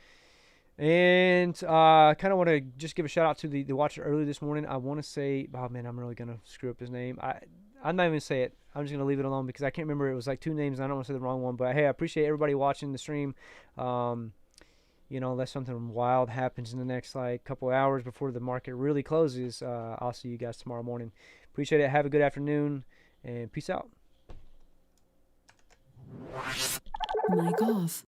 And kind of want to just give a shout out to the watcher earlier this morning. I want to say, oh man, I'm really gonna screw up his name. I'm not even gonna say it. I'm just gonna leave it alone because I can't remember. It was like two names, and I don't want to say the wrong one. But hey, I appreciate everybody watching the stream. Unless something wild happens in the next like couple hours before the market really closes, I'll see you guys tomorrow morning. Appreciate it. Have a good afternoon, and peace out. Mic off.